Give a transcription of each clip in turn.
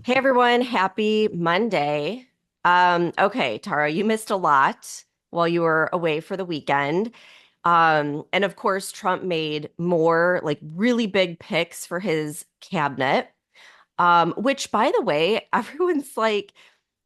Hey everyone, happy Monday. Okay, Tara, you missed a lot while you were away for the weekend. And of course, Trump made more like really big picks for his cabinet. Which by the way, everyone's like,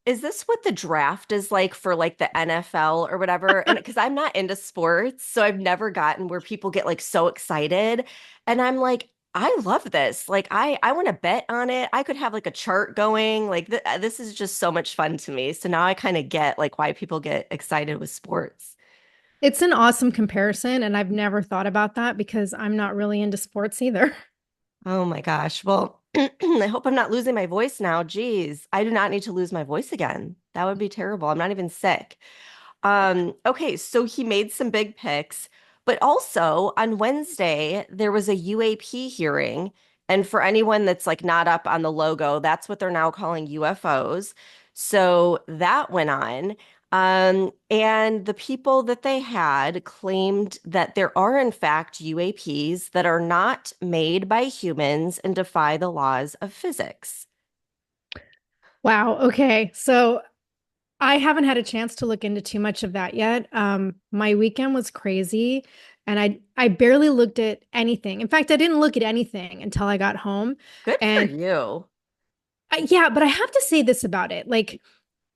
is this what the draft is like for like the NFL or whatever? And because I'm not into sports, so I've never gotten where people get like so excited. And I'm like, I love this. Like I want to bet on it. I could have like a chart going. Like this is just so much fun to me. So now I kind of get like why people get excited with sports. It's an awesome comparison, and I've never thought about that because I'm not really into sports either. Oh my gosh. Well, I hope I'm not losing my voice now. Geez, I do not need to lose my voice again. That would be terrible. I'm not even sick. Okay, so he made some big picks, but also on Wednesday there was a UAP hearing, and for anyone that's like not up on the logo, that's what they're now calling UFOs. So that went on. And the people that they had claimed that there are in fact UAPs that are not made by humans and defy the laws of physics. Wow. Okay. So I haven't had a chance to look into too much of that yet. My weekend was crazy and I barely looked at anything. In fact, I didn't look at anything until I got home. Good for And you. yeah, but I have to say this about it. Like,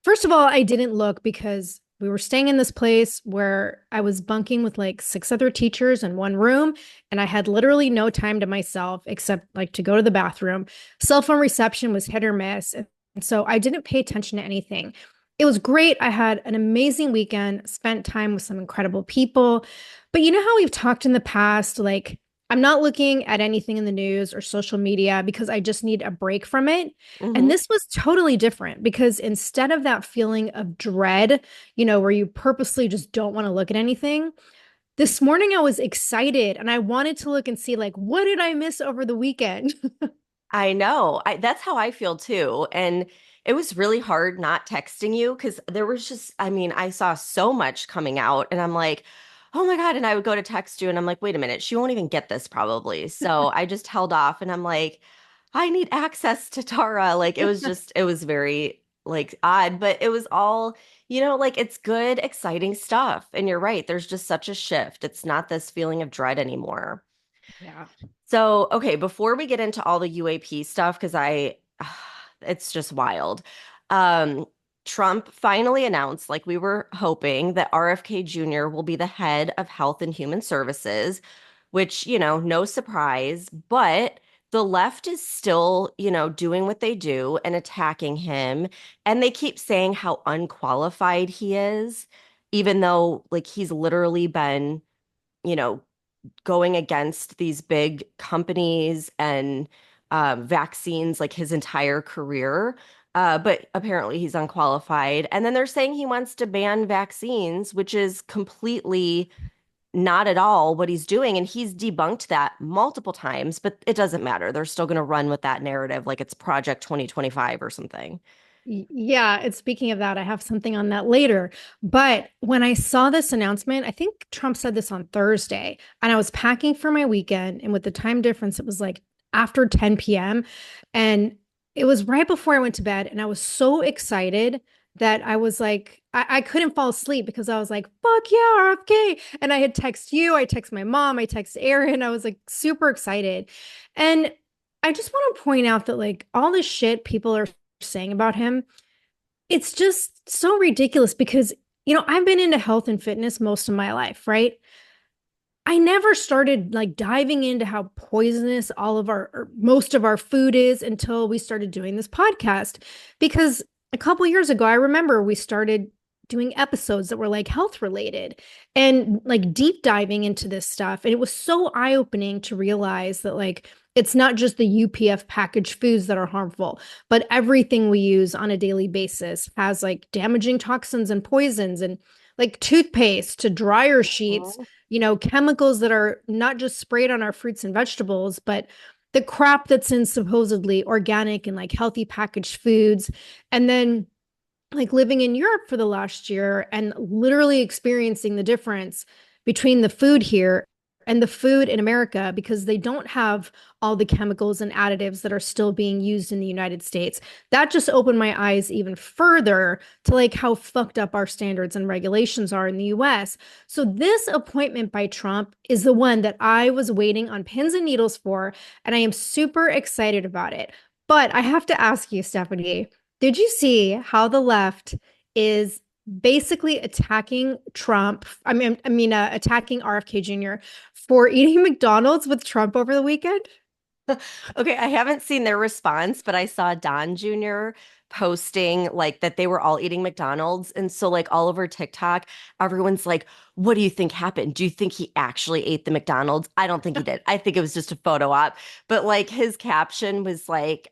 first of all, I didn't look because we were staying in this place where I was bunking with like six other teachers in one room, and I had literally no time to myself except like to go to the bathroom. Cell phone reception was hit or miss. And so I didn't pay attention to anything. It was great. I had an amazing weekend, spent time with some incredible people. But you know how we've talked in the past, like, I'm not looking at anything in the news or social media because I just need a break from it. And Hmm. this was totally different because instead of that feeling of dread, where you purposely just don't want to look at anything, this morning I was excited and I wanted to look and see, like, what did I miss over the weekend? I know. That's how I feel too. And it was really hard not texting you because there was just, I mean, I saw so much coming out and I'm like, oh my God. And I would go to text you and I'm like, wait a minute, she won't even get this probably. So I just held off and I'm like, I need access to Tara. Like it was just, it was very like odd, but it was all, like it's good, exciting stuff. And you're right. There's just such a shift. It's not this feeling of dread anymore. Yeah. So, okay, before we get into all the UAP stuff, because it's just wild. Um, Trump finally announced, like we were hoping, that RFK Jr. will be the head of Health and Human Services, which, no surprise, but the left is still, doing what they do and attacking him. And they keep saying how unqualified he is, even though, like, he's literally been, you know, going against these big companies and vaccines like his entire career. But apparently he's unqualified. And then they're saying he wants to ban vaccines, which is completely not at all what he's doing. And he's debunked that multiple times, but it doesn't matter. They're still going to run with that narrative like it's Project 2025 or something. Yeah, and speaking of that, I have something on that later. But when I saw this announcement, I think Trump said this on Thursday, and I was packing for my weekend. And with the time difference, it was like after 10 p.m. And it was right before I went to bed. And I was so excited that I was like, I couldn't fall asleep because I was like, fuck yeah, RFK. And I had text you, I text my mom, I text Aaron. I was like super excited. And I just want to point out that like all the shit people are saying about him, it's just so ridiculous because, I've been into health and fitness most of my life, right? I never started like diving into how poisonous all of our, or most of our food is until we started doing this podcast. Because a couple years ago, I remember we started doing episodes that were like health related and like deep diving into this stuff. And it was so eye opening to realize that like it's not just the UPF packaged foods that are harmful, but everything we use on a daily basis has like damaging toxins and poisons and like toothpaste to dryer sheets, Mhm. chemicals that are not just sprayed on our fruits and vegetables, but the crap that's in supposedly organic and like healthy packaged foods. And then like living in Europe for the last year and literally experiencing the difference between the food here and the food in America because they don't have all the chemicals and additives that are still being used in the United States. That just opened my eyes even further to like how fucked up our standards and regulations are in the US. So this appointment by Trump is the one that I was waiting on pins and needles for, and I am super excited about it. But I have to ask you, Stephanie, did you see how the left is basically attacking Trump? Attacking RFK Jr. for eating McDonald's with Trump over the weekend? Okay, I haven't seen their response, but I saw Don Jr. posting like that they were all eating McDonald's. And so, like, all over TikTok, everyone's like, what do you think happened? Do you think he actually ate the McDonald's? I don't think he did. I think it was just a photo op. But like his caption was like,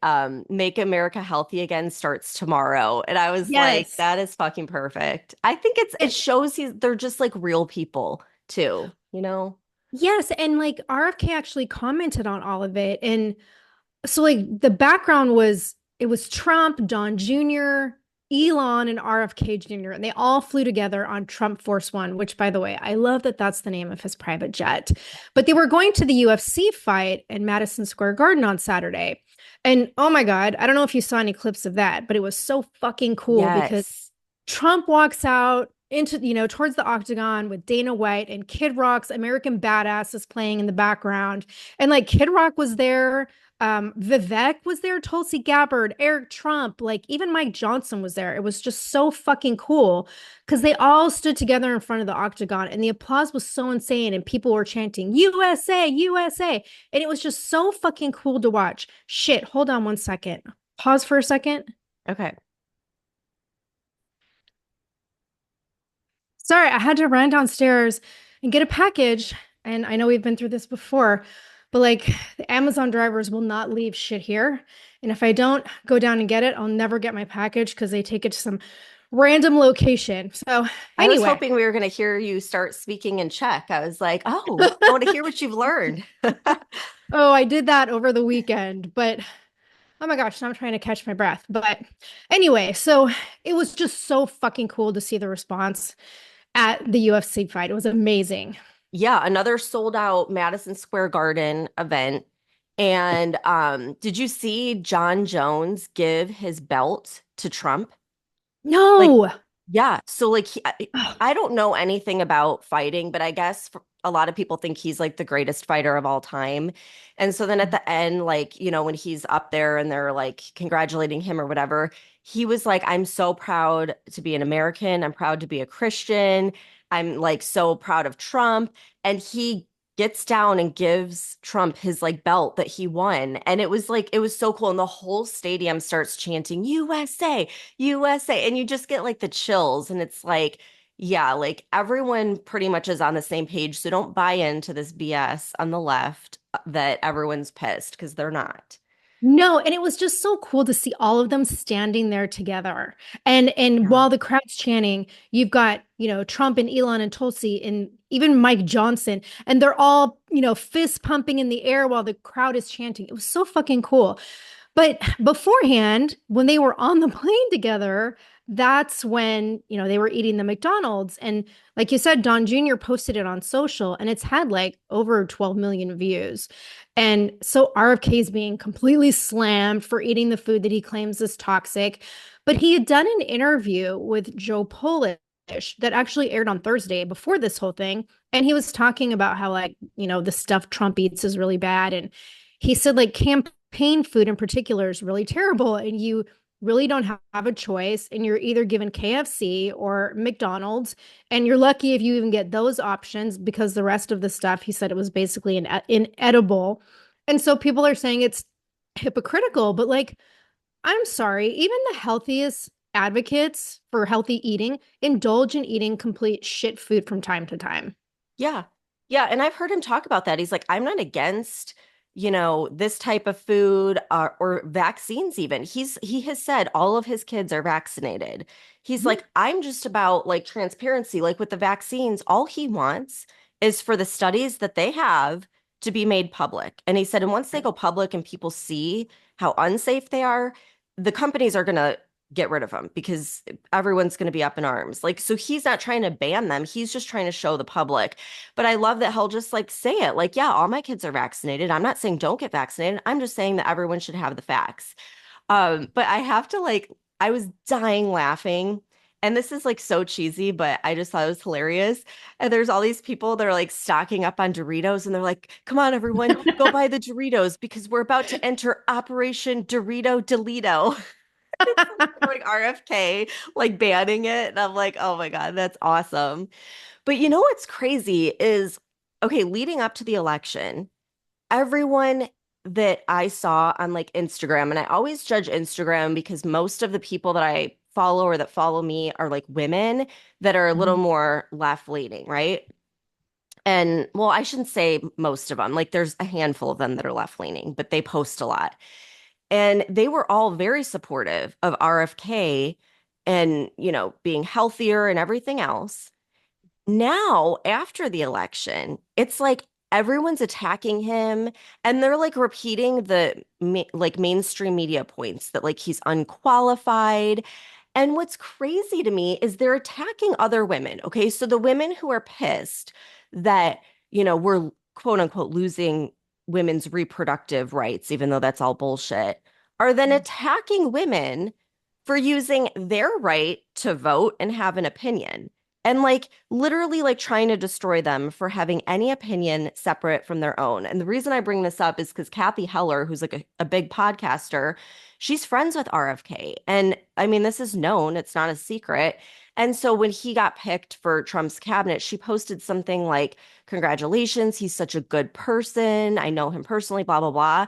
make America healthy again starts tomorrow. And I was like, Yes. that is fucking perfect. I think it And shows they're just like real people too, you know? yes, and like RFK actually commented on all of it. And so like the background was it was Trump, Don Jr., Elon, and RFK Jr. And they all flew together on Trump Force One, which by the way, I love that that's the name of his private jet. But they were going to the UFC fight in Madison Square Garden on Saturday. And oh my God, I don't know if you saw any clips of that, but it was so fucking cool because Yes. Trump walks out into, towards the octagon with Dana White, and Kid Rock's American Badass is playing in the background. And like Kid Rock was there. Vivek was there, Tulsi Gabbard, Eric Trump, like even Mike Johnson was there. It was just so fucking cool because they all stood together in front of the octagon and the applause was so insane and people were chanting USA, USA. And it was just so fucking cool to watch. Shit, hold on one second. Pause for a second. Okay. Sorry, I had to run downstairs and get a package. And I know we've been through this before, but like the Amazon drivers will not leave shit here. And if I don't go down and get it, I'll never get my package because they take it to some random location. So, I was anyway, hoping we were going to hear you start speaking in Czech. I was like, oh, I want to hear what you've learned. oh, I did that over the weekend, but oh my gosh, now I'm trying to catch my breath. But anyway, so it was just so fucking cool to see the response at the UFC fight. It was amazing. Yeah, another sold out Madison Square Garden event. And did you see John Jones give his belt to Trump? Like, No. yeah. So like I don't know anything about fighting, but I guess a lot of people think he's like the greatest fighter of all time. And so then at the end, like, when he's up there and they're like congratulating him or whatever, he was like, I'm so proud to be an American. I'm proud to be a Christian. I'm like so proud of Trump. And he gets down and gives Trump his like belt that he won. And it was like, it was so cool. And the whole stadium starts chanting USA, USA. And you just get like the chills. And it's like, yeah, like everyone pretty much is on the same page. So don't buy into this BS on the left that everyone's pissed because they're not. No, and it was just so cool to see all of them standing there together. And Yeah. while the crowd's chanting, you've got, Trump and Elon and Tulsi and even Mike Johnson, and they're all, fist pumping in the air while the crowd is chanting. It was so fucking cool. But beforehand, when they were on the plane together, that's when, they were eating the McDonald's. And like you said, Don Jr. posted it on social and it's had like over 12 million views. And so RFK is being completely slammed for eating the food that he claims is toxic. But he had done an interview with Joe Polish that actually aired on Thursday before this whole thing. And he was talking about how, like, the stuff Trump eats is really bad. And he said, like, campaign food in particular is really terrible. And you really don't have a choice. And you're either given KFC or McDonald's. And you're lucky if you even get those options because the rest of the stuff, he said it was basically inedible. And so people are saying it's hypocritical, but like, I'm sorry, even the healthiest advocates for healthy eating indulge in eating complete shit food from time to time. Yeah. Yeah. And I've heard him talk about that. He's like, I'm not against, this type of food or vaccines even. He has said all of his kids are vaccinated. He's Mhm. like, I'm just about like transparency. Like with the vaccines, all he wants is for the studies that they have to be made public. And he said, and once they go public and people see how unsafe they are, the companies are gonna get rid of them because everyone's going to be up in arms. Like, so he's not trying to ban them. He's just trying to show the public. But I love that he'll just like say it like, yeah, all my kids are vaccinated. I'm not saying don't get vaccinated. I'm just saying that everyone should have the facts. But I have to like, I was dying laughing. And this is like so cheesy, but I just thought it was hilarious. And there's all these people that are like stocking up on Doritos and they're like, come on, everyone, go buy the Doritos because we're about to enter Operation Dorito Delito. It's like RFK, like banning it. And I'm like, oh my God, that's awesome. But you know what's crazy is, okay, leading up to the election, everyone that I saw on like Instagram, and I always judge Instagram because most of the people that I follow or that follow me are like women that are a little Mhm. more left leaning, right? And well, I shouldn't say most of them. Like there's a handful of them that are left leaning, but they post a lot. And they were all very supportive of RFK and, being healthier and everything else. Now, after the election, it's like everyone's attacking him and they're like repeating the like mainstream media points that like he's unqualified. And what's crazy to me is they're attacking other women. Okay. So the women who are pissed that, we're quote unquote losing women's reproductive rights, even though that's all bullshit, are then attacking women for using their right to vote and have an opinion and like literally like trying to destroy them for having any opinion separate from their own. And the reason I bring this up is because Kathy Heller, who's like a big podcaster, she's friends with RFK. And I mean, this is known, it's not a secret. And so when he got picked for Trump's cabinet, she posted something like, congratulations, he's such a good person. I know him personally, blah, blah, blah.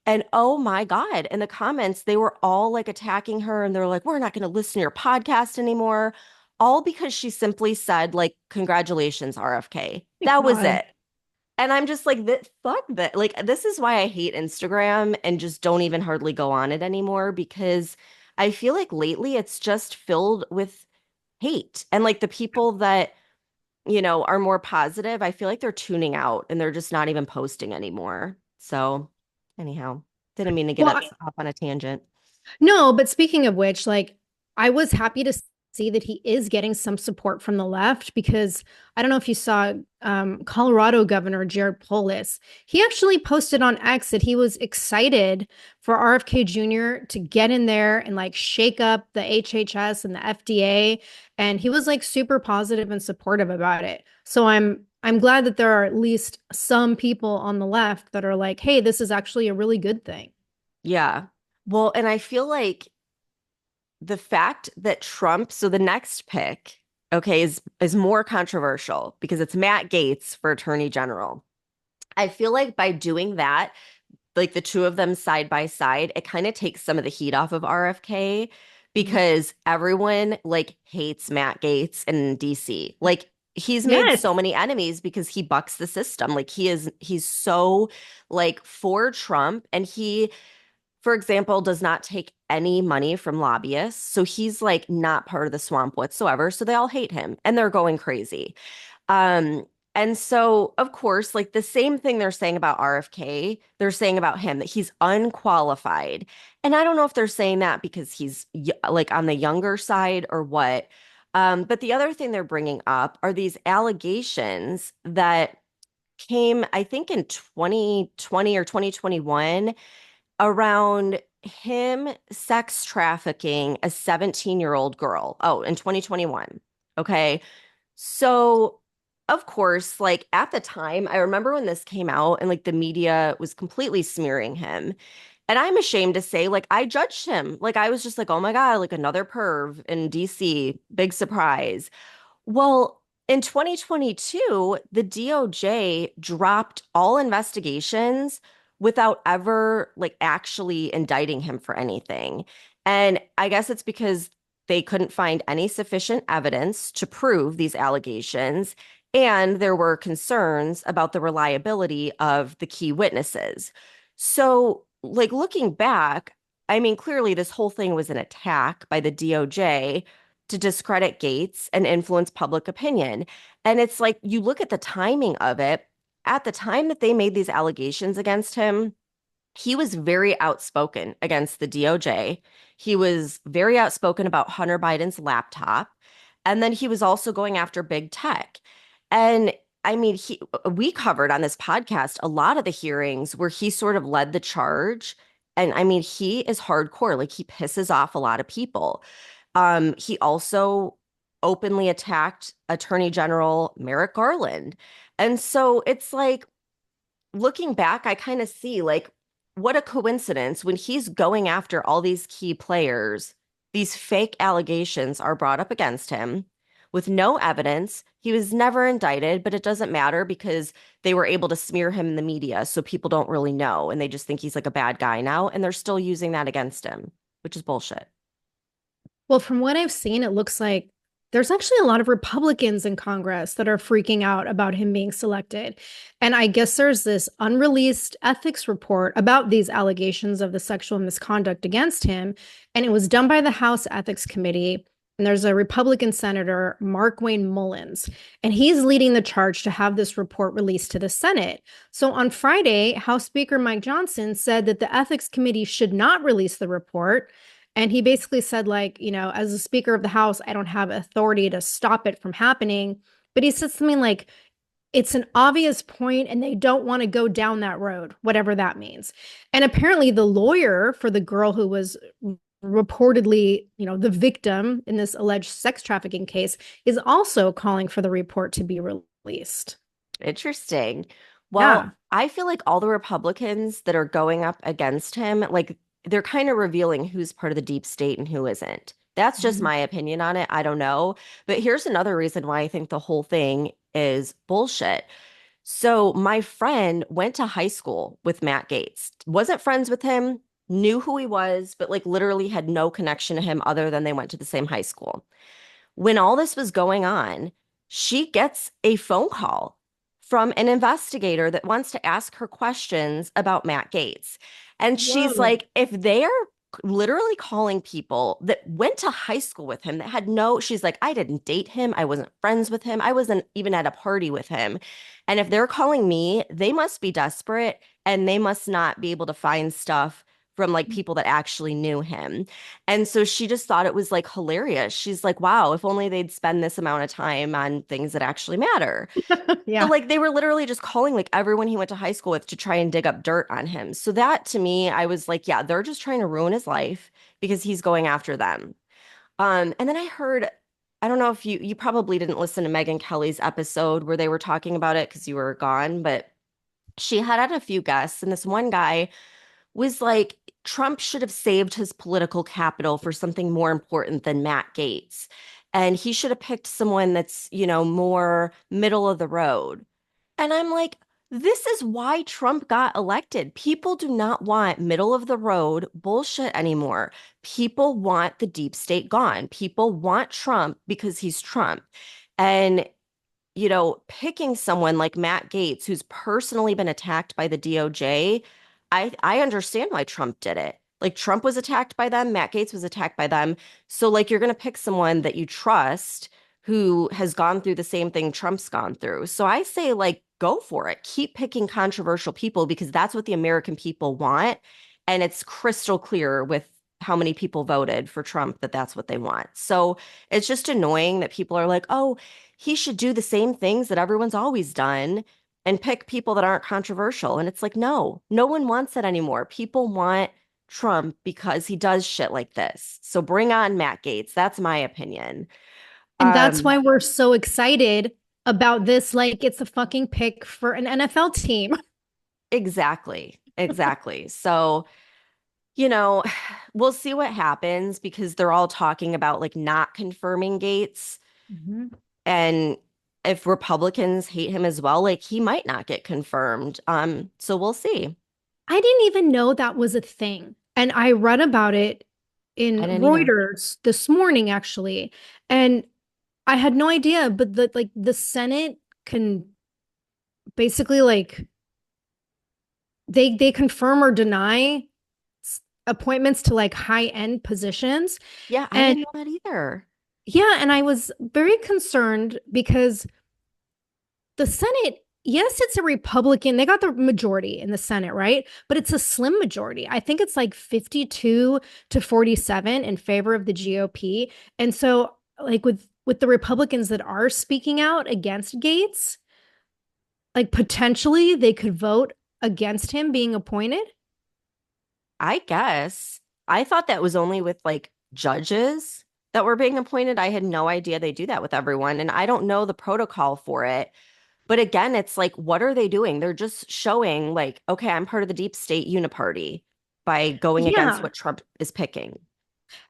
And oh my God, in the comments, they were all like attacking her and they're like, we're not going to listen to your podcast anymore. All because she simply said, like, congratulations, RFK. My That was God. it. And I'm just like, that, fuck that. Like, this is why I hate Instagram and just don't even hardly go on it anymore because I feel like lately it's just filled with hate. And like the people that, are more positive, I feel like they're tuning out and they're just not even posting anymore. So, anyhow, didn't mean to get Well, us off on a tangent. no, but speaking of which, like I was happy to see that he is getting some support from the left because I don't know if you saw Colorado Governor Jared Polis. He actually posted on X that he was excited for RFK Jr. to get in there and like shake up the HHS and the FDA. And he was like super positive and supportive about it. So I'm glad that there are at least some people on the left that are like, hey, this is actually a really good thing. Yeah. Well, and I feel like the fact that Trump, so the next pick, okay, is more controversial because it's Matt Gaetz for Attorney General. I feel like by doing that, like the two of them side by side, it kind of takes some of the heat off of RFK Mhm. because everyone like hates Matt Gaetz in DC. Like he's made so Yes. many enemies because he bucks the system. Like he's so like for Trump and he, for example, does not take any money from lobbyists. So he's like not part of the swamp whatsoever. So they all hate him and they're going crazy. Um, and so, of course, like the same thing they're saying about RFK, they're saying about him that he's unqualified. And I don't know if they're saying that because he's like on the younger side or what. But the other thing they're bringing up are these allegations that came, I think, in 2020 or 2021 around him sex trafficking a 17-year-old girl. Oh, in 2021. Okay. So, of course, like at the time, I remember when this came out and like the media was completely smearing him. And I'm ashamed to say, like, I judged him. Like, I was just like, oh my God, like another perv in DC, big surprise. Well, in 2022, the DOJ dropped all investigations without ever like actually indicting him for anything. And I guess it's because they couldn't find any sufficient evidence to prove these allegations. And there were concerns about the reliability of the key witnesses. So, like looking back, I mean, clearly this whole thing was an attack by the DOJ to discredit Gaetz and influence public opinion. And it's like you look at the timing of it, at the time that they made these allegations against him, he was very outspoken against the DOJ. He was very outspoken about Hunter Biden's laptop. And then he was also going after big tech. And I mean, we covered on this podcast a lot of the hearings where he sort of led the charge. And I mean, he is hardcore. Like he pisses off a lot of people. He also openly attacked Attorney General Merrick Garland. And so it's like, looking back, I kind of see like what a coincidence when he's going after all these key players, these fake allegations are brought up against him with no evidence. He was never indicted, but it doesn't matter because they were able to smear him in the media. So people don't really know. And they just think he's like a bad guy now. And they're still using that against him, which is bullshit. Well, from what I've seen, it looks like there's actually a lot of Republicans in Congress that are freaking out about him being selected. And I guess there's this unreleased ethics report about these allegations of the sexual misconduct against him. And it was done by the House Ethics Committee. And there's a Republican Senator, Markwayne Mullins, and he's leading the charge to have this report released to the Senate. So on Friday, House Speaker Mike Johnson said that the Ethics Committee should not release the report. And he basically said, like, as a Speaker of the House, I don't have authority to stop it from happening. But he said something like, it's an obvious point and they don't want to go down that road, whatever that means. And apparently the lawyer for the girl who was reportedly, the victim in this alleged sex trafficking case is also calling for the report to be released. Interesting. Well, Yeah. I feel like all the Republicans that are going up against him, like they're kind of revealing who's part of the deep state and who isn't. That's just Mhm. my opinion on it. I don't know. But here's another reason why I think the whole thing is bullshit. So my friend went to high school with Matt Gaetz, wasn't friends with him, knew who he was, but like literally had no connection to him other than they went to the same high school. When all this was going on, she gets a phone call from an investigator that wants to ask her questions about Matt Gaetz. And she's Whoa. like, if they're literally calling people that went to high school with him that had no, she's like, I didn't date him. I wasn't friends with him. I wasn't even at a party with him. And if they're calling me, they must be desperate and they must not be able to find stuff from like people that actually knew him. And so she just thought it was like hilarious. She's like, wow, if only they'd spend this amount of time on things that actually matter. So Yeah. like they were literally just calling like everyone he went to high school with to try and dig up dirt on him. So that to me, I was like, yeah, they're just trying to ruin his life because he's going after them. And then I heard, I don't know if you probably didn't listen to Megyn Kelly's episode where they were talking about it because you were gone, but she had a few guests, and this one guy was like, Trump should have saved his political capital for something more important than Matt Gaetz. And he should have picked someone that's, more middle of the road. And I'm like, this is why Trump got elected. People do not want middle of the road bullshit anymore. People want the deep state gone. People want Trump because he's Trump. And picking someone like Matt Gaetz, who's personally been attacked by the DOJ, I understand why Trump did it. Like Trump was attacked by them, Matt Gaetz was attacked by them. So like you're going to pick someone that you trust who has gone through the same thing Trump's gone through. So I say like go for it. Keep picking controversial people because that's what the American people want, and it's crystal clear with how many people voted for Trump that that's what they want. So it's just annoying that people are like, "Oh, he should do the same things that everyone's always done and pick people that aren't controversial." And it's like, no, no one wants it anymore. People want Trump because he does shit like this. So bring on Matt Gaetz. That's my opinion. And that's Um, why we're so excited about this. Like, it's a fucking pick for an NFL team. exactly. Exactly. So, you know, we'll see what happens because they're all talking about like not confirming Gaetz. Mhm. And if Republicans hate him as well, like he might not get confirmed. So we'll see. I didn't even know that was a thing. And I read about it I in didn't either. Reuters this morning, actually. And I had no idea, but the Senate can basically like they confirm or deny appointments to like high-end positions. Yeah, I And didn't know that either. yeah, and I was very concerned because the Senate, yes, it's a Republican. They got the majority in the Senate, right? But it's a slim majority. I think it's like 52 to 47 in favor of the GOP. And so like with the Republicans that are speaking out against Gaetz, like potentially they could vote against him being appointed. I guess. I thought that was only with like judges that were being appointed. I had no idea they do that with everyone. And I don't know the protocol for it. But again, it's like, what are they doing? They're just showing, like, okay, I'm part of the deep state uniparty by going against Yeah. what Trump is picking.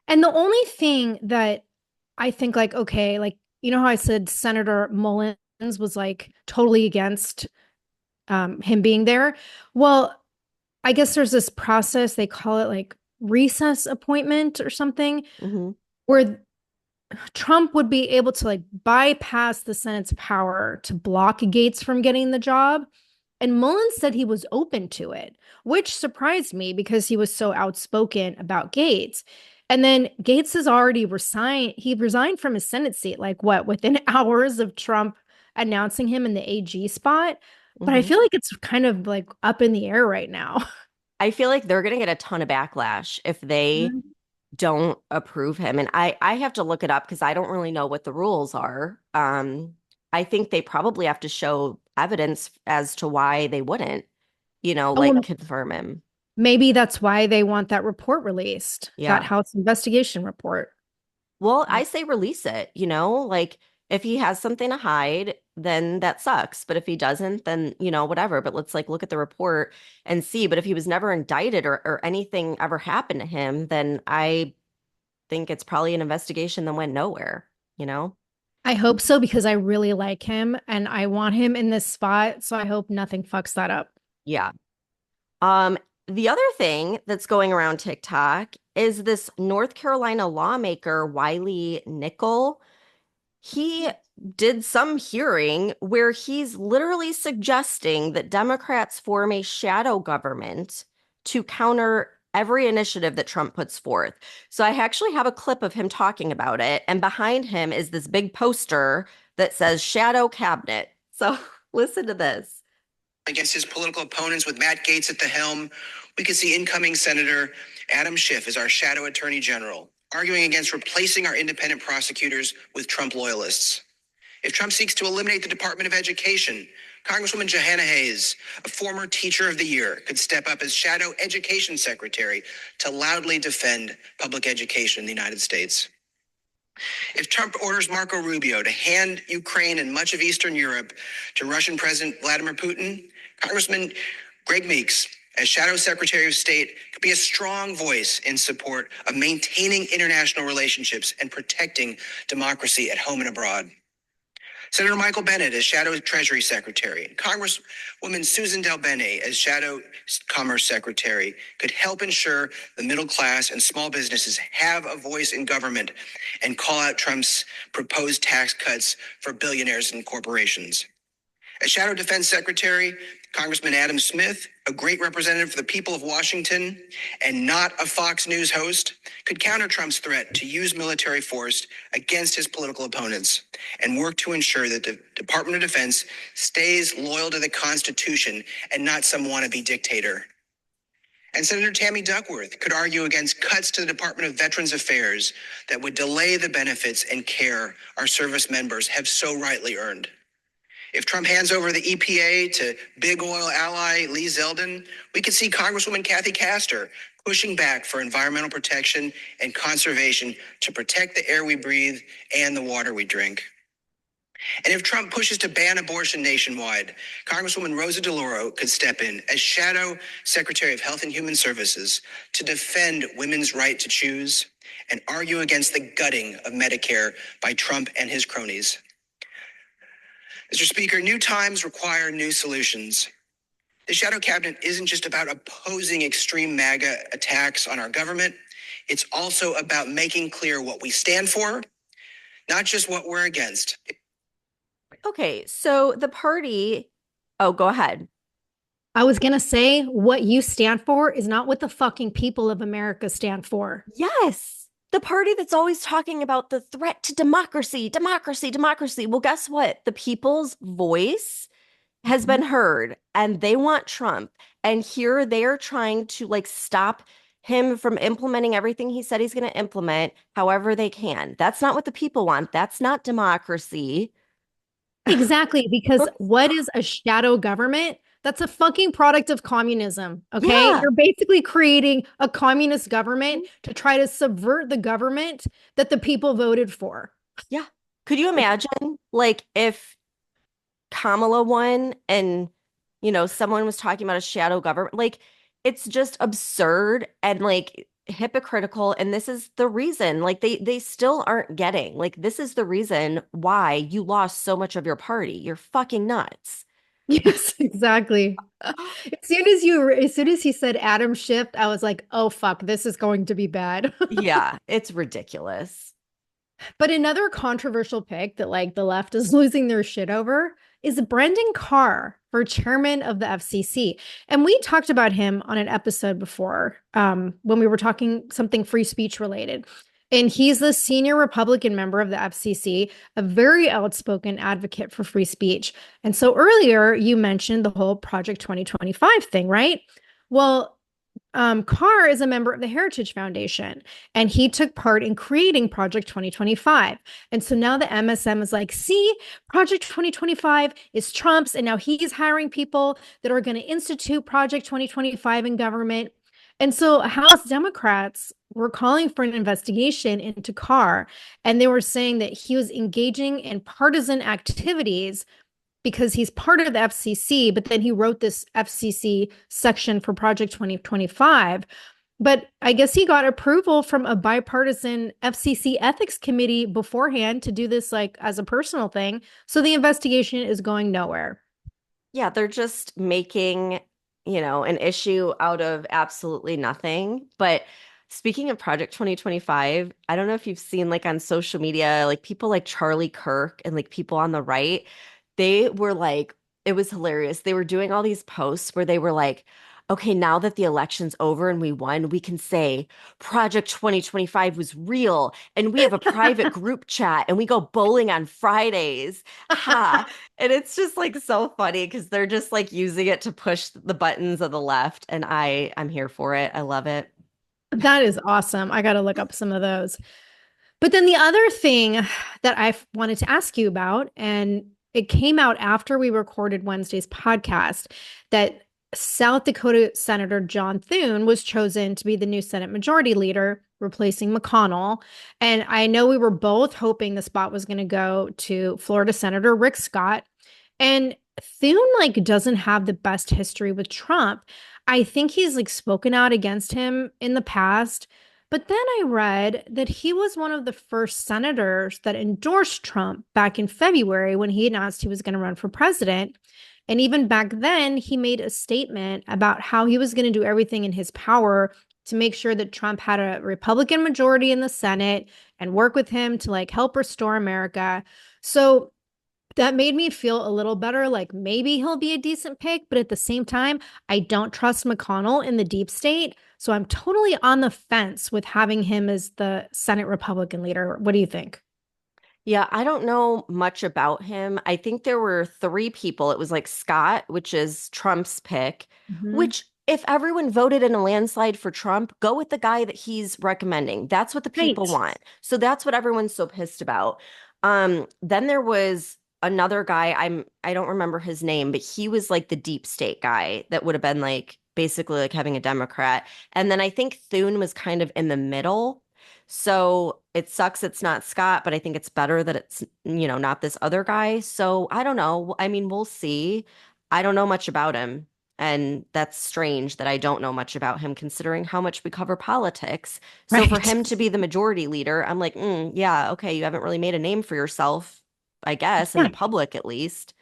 And the only thing that I think, like, okay, like, you know how I said Senator Mullins was like totally against him being there? Well, I guess there's this process, they call it like recess appointment or something, Hmm. where Trump would be able to like bypass the Senate's power to block Gaetz from getting the job. And Mullins said he was open to it, which surprised me because he was so outspoken about Gaetz. And then Gaetz has already resigned. He resigned from his Senate seat, like what, within hours of Trump announcing him in the AG spot. But I Hmm. feel like it's kind of like up in the air right now. I feel like they're going to get a ton of backlash if they don't approve him. And I have to look it up because I don't really know what the rules are. I think they probably have to show evidence as to why they wouldn't, like Oh, confirm him. maybe that's why they want that report released, that Yeah. House investigation report. Well, I say release it, like if he has something to hide, then that sucks. But if he doesn't, then, whatever. But let's like look at the report and see. But if he was never indicted or anything ever happened to him, then I think it's probably an investigation that went nowhere, you know? I hope so because I really like him and I want him in this spot. So I hope nothing fucks that up. Yeah. Um, the other thing that's going around TikTok is this North Carolina lawmaker, Wiley Nickel. He did some hearing where he's literally suggesting that Democrats form a shadow government to counter every initiative that Trump puts forth. So I actually have a clip of him talking about it, and behind him is this big poster that says shadow cabinet. So listen to this. Against his political opponents with Matt Gaetz at the helm, we could see incoming Senator Adam Schiff as our shadow attorney general, arguing against replacing our independent prosecutors with Trump loyalists. If Trump seeks to eliminate the Department of Education, Congresswoman Johanna Hayes, a former Teacher of the Year, could step up as shadow education secretary to loudly defend public education in the United States. If Trump orders Marco Rubio to hand Ukraine and much of Eastern Europe to Russian President Vladimir Putin, Congressman Greg Meeks, as Shadow Secretary of State, could be a strong voice in support of maintaining international relationships and protecting democracy at home and abroad. Senator Michael Bennet as Shadow Treasury Secretary, Congresswoman Susan DelBene as Shadow Commerce Secretary could help ensure the middle class and small businesses have a voice in government and call out Trump's proposed tax cuts for billionaires and corporations. As Shadow Defense Secretary, Congressman Adam Smith, a great representative for the people of Washington and not a Fox News host, could counter Trump's threat to use military force against his political opponents and work to ensure that the Department of Defense stays loyal to the Constitution and not some wannabe dictator. And Senator Tammy Duckworth could argue against cuts to the Department of Veterans Affairs that would delay the benefits and care our service members have so rightly earned. If Trump hands over the EPA to big oil ally Lee Zeldin, we could see Congresswoman Kathy Castor pushing back for environmental protection and conservation to protect the air we breathe and the water we drink. And if Trump pushes to ban abortion nationwide, Congresswoman Rosa DeLauro could step in as Shadow Secretary of Health and Human Services to defend women's right to choose and argue against the gutting of Medicare by Trump and his cronies. Mr. Speaker, new times require new solutions. The shadow cabinet isn't just about opposing extreme MAGA attacks on our government. It's also about making clear what we stand for, not just what we're against. Okay, so the party, oh, go ahead. I was going to say what you stand for is not what the fucking people of America stand for. Yes, the party that's always talking about the threat to democracy, democracy, democracy. Well, guess what? The people's voice has been heard and they want Trump. And here they are trying to like stop him from implementing everything he said he's going to implement however they can. That's not what the people want. That's not democracy. Exactly, because what is a shadow government? That's a fucking product of communism. Okay. Yeah. You're basically creating a communist government to try to subvert the government that the people voted for. Yeah. Could you Like, imagine like if Kamala won and someone was talking about a shadow government? Like it's just absurd and like hypocritical, and this is the reason like they still aren't getting like this is the reason why you lost so much of your party. You're fucking nuts. yes, exactly. As soon as he said Adam Schiff, I was like, oh fuck, this is going to be bad. Yeah, it's ridiculous. But another controversial pick that like the left is losing their shit over is Brendan Carr for chairman of the FCC. And we talked about him on an episode before when we were talking something free speech related. And he's the senior Republican member of the FCC, a very outspoken advocate for free speech. And so earlier you mentioned the whole Project 2025 thing, right? Well, Carr is a member of the Heritage Foundation, and he took part in creating Project 2025. And so now the MSM is like, see, Project 2025 is Trump's, and now he's hiring people that are going to institute Project 2025 in government. And so House Democrats were calling for an investigation into Carr, and they were saying that he was engaging in partisan activities because he's part of the FCC, but then he wrote this FCC section for Project 2025. But I guess he got approval from a bipartisan FCC ethics committee beforehand to do this like as a personal thing. So the investigation is going nowhere. Yeah, they're just making, an issue out of absolutely nothing. But speaking of Project 2025, I don't know if you've seen like on social media, like people like Charlie Kirk and like people on the right, they were like, it was hilarious. They were doing all these posts where they were like, okay, now that the election's over and we won, we can say Project 2025 was real and we have a private group chat and we go bowling on Fridays. Ha. And it's just like so funny because they're just like using it to push the buttons of the left. And I'm here for it. I love it. That is awesome. I got to look up some of those. But then the other thing that I wanted to ask you about, and it came out after we recorded Wednesday's podcast, that South Dakota Senator John Thune was chosen to be the new Senate Majority Leader, replacing McConnell. And I know we were both hoping the spot was going to go to Florida Senator Rick Scott. And Thune like doesn't have the best history with Trump. I think he's like spoken out against him in the past. But then I read that he was one of the first senators that endorsed Trump back in February when he announced he was going to run for president. And even back then, he made a statement about how he was going to do everything in his power to make sure that Trump had a Republican majority in the Senate and work with him to like help restore America. So that made me feel a little better. Like maybe he'll be a decent pick, but at the same time, I don't trust McConnell in the deep state. So I'm totally on the fence with having him as the Senate Republican leader. What do you think? Yeah, I don't know much about him. I think there were three people. It was like Scott, which is Trump's pick, Mhm. which if everyone voted in a landslide for Trump, go with the guy that he's recommending. That's what the people Right. want. So that's what everyone's so pissed about. Then there was another guy, I don't remember his name, but he was like the deep state guy that would have been like basically like having a Democrat. And then I think Thune was kind of in the middle. So it sucks it's not Scott, but I think it's better that it's, not this other guy. So I don't know. I mean, we'll see. I don't know much about him. And that's strange that I don't know much about him considering how much we cover politics. So for Right. him to be the majority leader, I'm like, yeah, okay, you haven't really made a name for yourself, I guess, in Yeah. the public at least.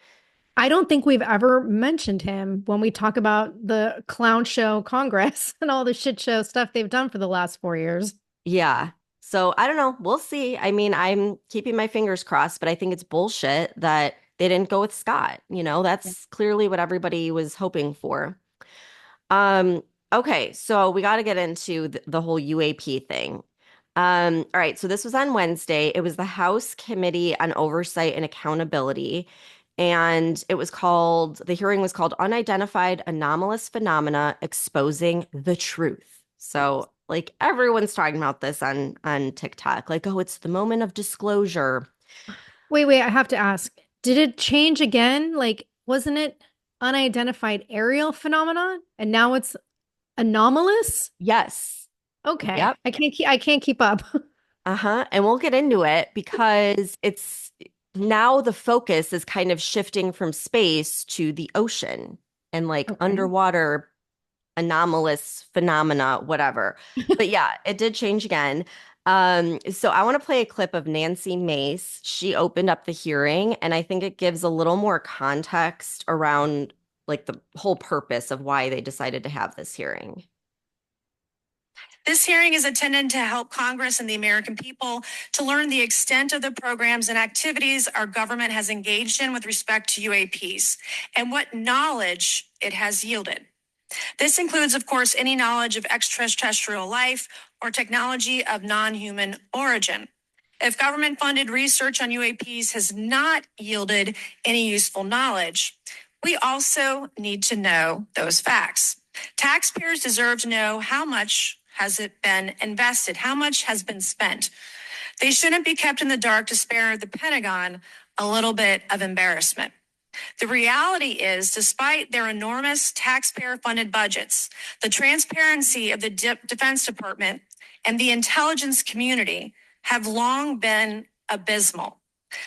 I don't think we've ever mentioned him when we talk about the clown show Congress and all the shit show stuff they've done for the last 4 years. Yeah. So I don't know. We'll see. I mean, I'm keeping my fingers crossed, but I think it's bullshit that they didn't go with Scott. Yeah. That's clearly what everybody was hoping for. Um, okay, so we got to get into the whole UAP thing. All right, so this was on Wednesday. It was the House Committee on Oversight and Accountability. And the hearing was called Unidentified Anomalous Phenomena Exposing the Truth. So like everyone's talking about this on TikTok, like, oh, it's the moment of disclosure. Wait, I have to ask. Did it change again? Like, wasn't it unidentified aerial phenomenon and now it's anomalous? Yes. Okay. Yep. I can't keep up. Uh-huh. And we'll get into it because it's now the focus is kind of shifting from space to the ocean and like Okay. underwater anomalous phenomena, whatever. But yeah, it did change again. So I want to play a clip of Nancy Mace. She opened up the hearing, and I think it gives a little more context around like the whole purpose of why they decided to have this hearing. This hearing is intended to help Congress and the American people to learn the extent of the programs and activities our government has engaged in with respect to UAPs and what knowledge it has yielded. This includes, of course, any knowledge of extraterrestrial life or technology of non-human origin. If government-funded research on UAPs has not yielded any useful knowledge, we also need to know those facts. Taxpayers deserve to know how much has it been invested, how much has been spent. They shouldn't be kept in the dark to spare the Pentagon a little bit of embarrassment. The reality is, despite their enormous taxpayer-funded budgets, the transparency of the Defense Department and the intelligence community have long been abysmal.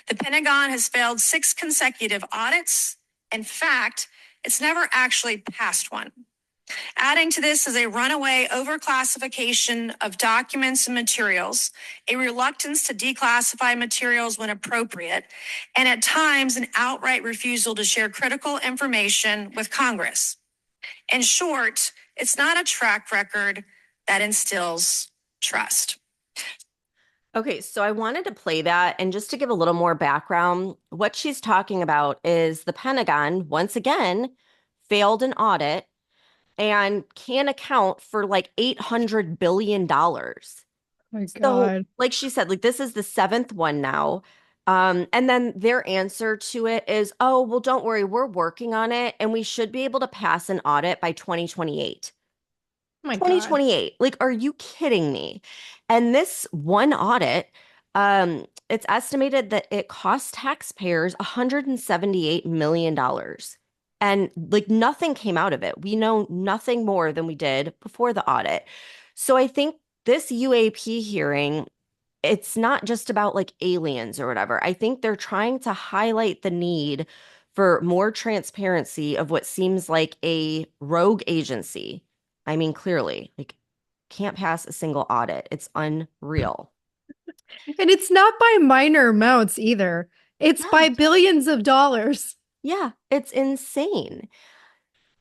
The Pentagon has failed 6 consecutive audits. In fact, it's never actually passed one. Adding to this is a runaway overclassification of documents and materials, a reluctance to declassify materials when appropriate, and at times an outright refusal to share critical information with Congress. In short, it's not a track record that instills trust. Okay, so I wanted to play that, and just to give a little more background, what she's talking about is the Pentagon, once again, failed an audit and can account for like $800 billion. My So, God. like she said, like this is the 7th one now. And then their answer to it is, oh, well, don't worry, we're working on it and we should be able to pass an audit by 2028. Oh my God. 2028. Like, are you kidding me? And this one audit, it's estimated that it cost taxpayers $178 million. And like nothing came out of it. We know nothing more than we did before the audit. So I think this UAP hearing, it's not just about like aliens or whatever. I think they're trying to highlight the need for more transparency of what seems like a rogue agency. I mean, clearly, like, can't pass a single audit. It's unreal. And it's not by minor amounts either. It's Yeah. by billions of dollars. Yeah, it's insane.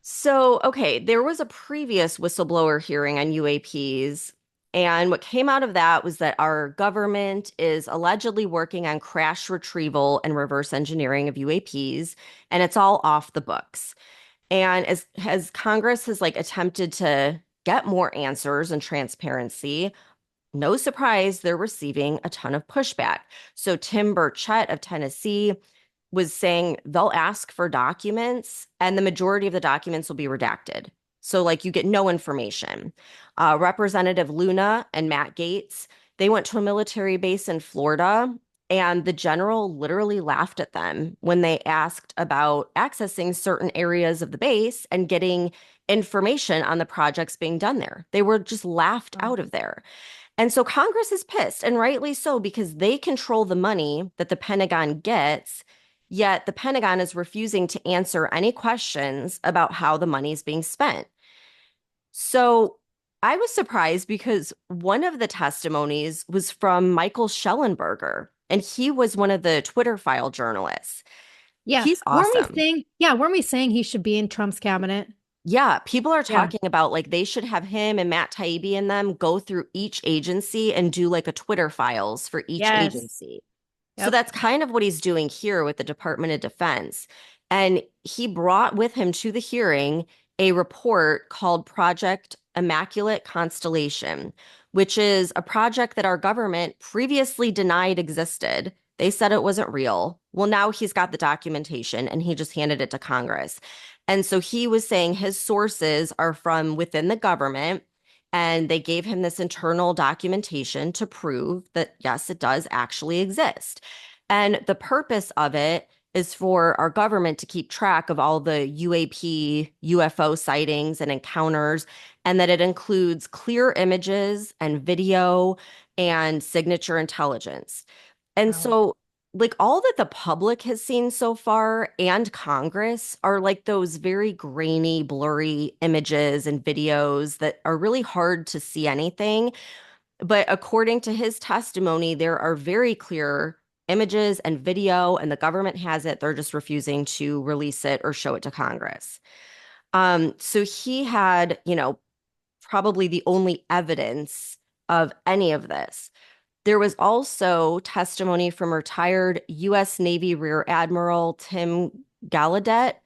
So, okay, there was a previous whistleblower hearing on UAPs, and what came out of that was that our government is allegedly working on crash retrieval and reverse engineering of UAPs, and it's all off the books. And as Congress has like attempted to get more answers and transparency, no surprise, they're receiving a ton of pushback. So Tim Burchett of Tennessee was saying they'll ask for documents and the majority of the documents will be redacted. So like you get no information. Representative Luna and Matt Gaetz, they went to a military base in Florida and the general literally laughed at them when they asked about accessing certain areas of the base and getting information on the projects being done there. They were just laughed out of there. And so Congress is pissed, and rightly so, because they control the money that the Pentagon gets, yet the Pentagon is refusing to answer any questions about how the money is being spent. So I was surprised because one of the testimonies was from Michael Schellenberger, and he was one of the Twitter file journalists. Yeah. He's awesome. Weren't we saying he should be in Trump's cabinet? Yeah, people are Yeah. talking about like they should have him and Matt Taibbi and them go through each agency and do like a Twitter files for each Yes. agency. So Yep. that's kind of what he's doing here with the Department of Defense. And he brought with him to the hearing a report called Project Immaculate Constellation, which is a project that our government previously denied existed They said it wasn't real. Well, now he's got the documentation and he just handed it to Congress. And so he was saying his sources are from within the government, and they gave him this internal documentation to prove that, yes, it does actually exist. And the purpose of it is for our government to keep track of all the UAP, UFO sightings and encounters, and that it includes clear images and video and signature intelligence. And Wow. so, like, all that the public has seen so far and Congress are like those very grainy, blurry images and videos that are really hard to see anything. But according to his testimony, there are very clear images and video, and the government has it. They're just refusing to release it or show it to Congress. So he had, probably the only evidence of any of this. There was also testimony from retired U.S. Navy Rear Admiral Tim Gallaudet.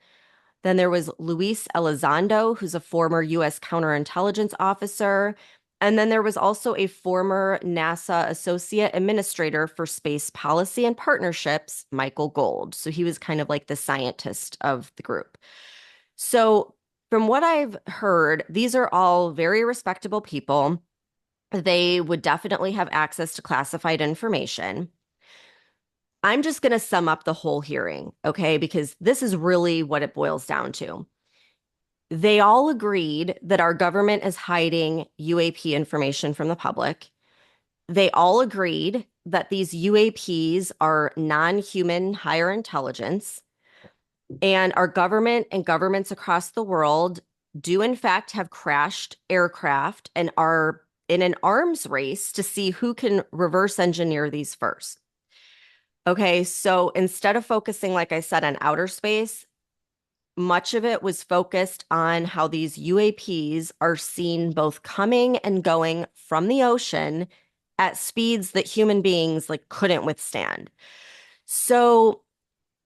Then there was Luis Elizondo, who's a former U.S. counterintelligence officer. And then there was also a former NASA Associate Administrator for Space Policy and Partnerships, Michael Gold. So he was kind of like the scientist of the group. So from what I've heard, these are all very respectable people. They would definitely have access to classified information. I'm just going to sum up the whole hearing, okay? Because this is really what it boils down to. They all agreed that our government is hiding UAP information from the public. They all agreed that these UAPs are non-human higher intelligence, and our government and governments across the world do in fact have crashed aircraft and are in an arms race to see who can reverse engineer these first. Okay, so instead of focusing, like I said, on outer space, much of it was focused on how these UAPs are seen both coming and going from the ocean at speeds that human beings like couldn't withstand. So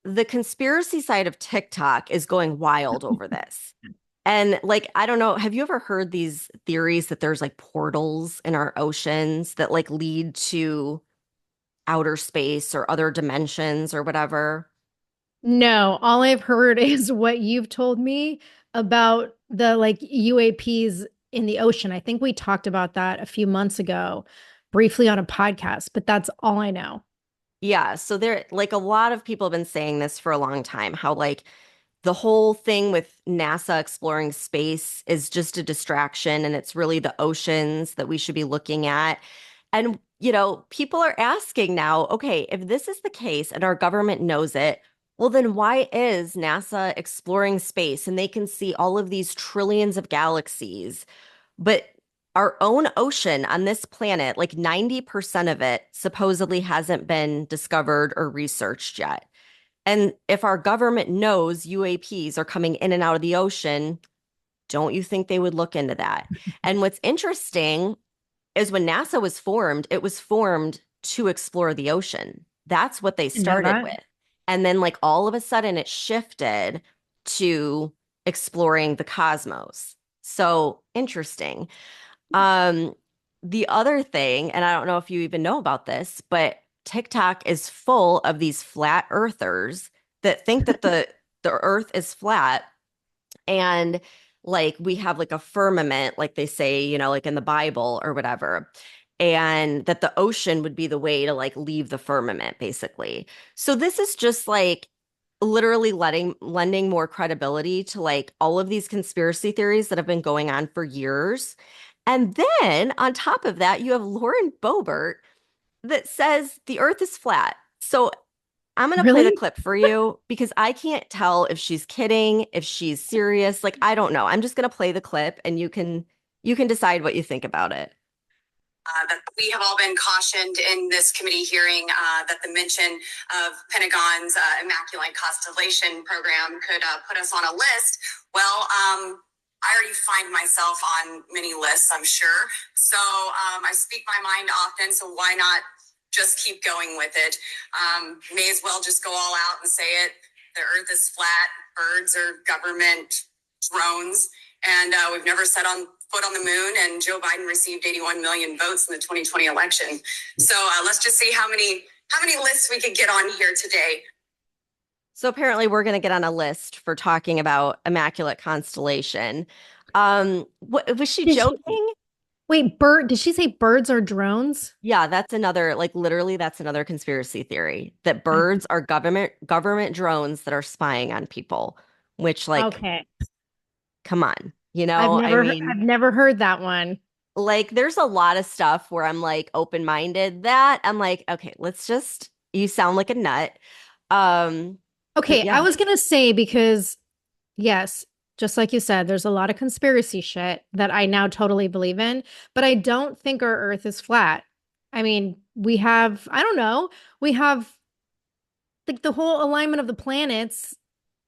the conspiracy side of TikTok is going wild over this. And like, I don't know, have you ever heard these theories that there's like portals in our oceans that like lead to outer space or other dimensions or whatever? No, all I've heard is what you've told me about the like UAPs in the ocean. I think we talked about that a few months ago briefly on a podcast, but that's all I know. Yeah, so there like a lot of people have been saying this for a long time, how like the whole thing with NASA exploring space is just a distraction and it's really the oceans that we should be looking at. And, people are asking now, okay, if this is the case and our government knows it, well, then why is NASA exploring space and they can see all of these trillions of galaxies, but our own ocean on this planet, like 90% of it supposedly hasn't been discovered or researched yet. And if our government knows UAPs are coming in and out of the ocean, don't you think they would look into that? And what's interesting is when NASA was formed, it was formed to explore the ocean. That's what they You know started that? with. And then, like, all of a sudden, it shifted to exploring the cosmos. So interesting. Um, the other thing, and I don't know if you even know about this, but TikTok is full of these flat earthers that think that the earth is flat, and like we have like a firmament, like they say, like in the Bible or whatever, and that the ocean would be the way to like leave the firmament, basically. So this is just like literally lending more credibility to like all of these conspiracy theories that have been going on for years. And then on top of that, you have Lauren Boebert that says the earth is flat. So I'm going to play the Really? clip for you because I can't tell if she's kidding, if she's serious. Like, I don't know. I'm just going to play the clip and you can decide what you think about it. That we have all been cautioned in this committee hearing that the mention of Pentagon's Immaculate Constellation program could put us on a list. Well, I already find myself on many lists, I'm sure. So I speak my mind often, so why not just keep going with it? May as well just go all out and say it. The earth is flat. Birds are government drones. And we've never set on foot on the moon, and Joe Biden received 81 million votes in the 2020 election. So let's just see how many how many lists we could get on here today. So apparently we're going to get on a list for talking about Immaculate Constellation. Was she Did she, joking? wait, did she say birds are drones? Yeah, that's another, like literally that's another conspiracy theory that birds are government drones that are spying on people, which like, Okay. come on, I I've mean, never heard that one. like there's a lot of stuff where I'm like open-minded that I'm like, okay, you sound like a nut. Um, but Okay, I yeah, was gonna say because yes, just like you said, there's a lot of conspiracy shit that I now totally believe in, but I don't think our Earth is flat. I mean, I don't know, we have like the whole alignment of the planets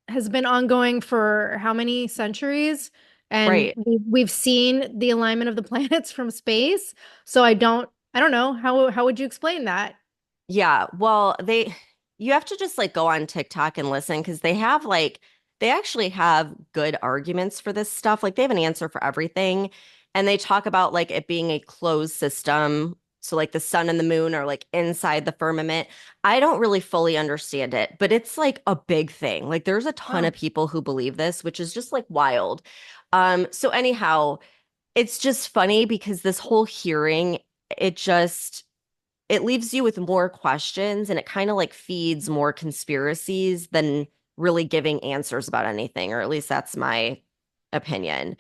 has been ongoing for how many centuries? And right. we've seen the alignment of the planets from space. So I don't know, how would you explain that? Yeah, well, you have to just like go on TikTok and listen because they actually have good arguments for this stuff. Like they have an answer for everything. And they talk about like it being a closed system. So like the sun and the moon are like inside the firmament. I don't really fully understand it, but it's like a big thing. Like there's a ton Oh, of people who believe this, which is just like wild. So anyhow, it's just funny because this whole hearing, it just it leaves you with more questions and it kind of like feeds more conspiracies than really giving answers about anything, or at least that's my opinion.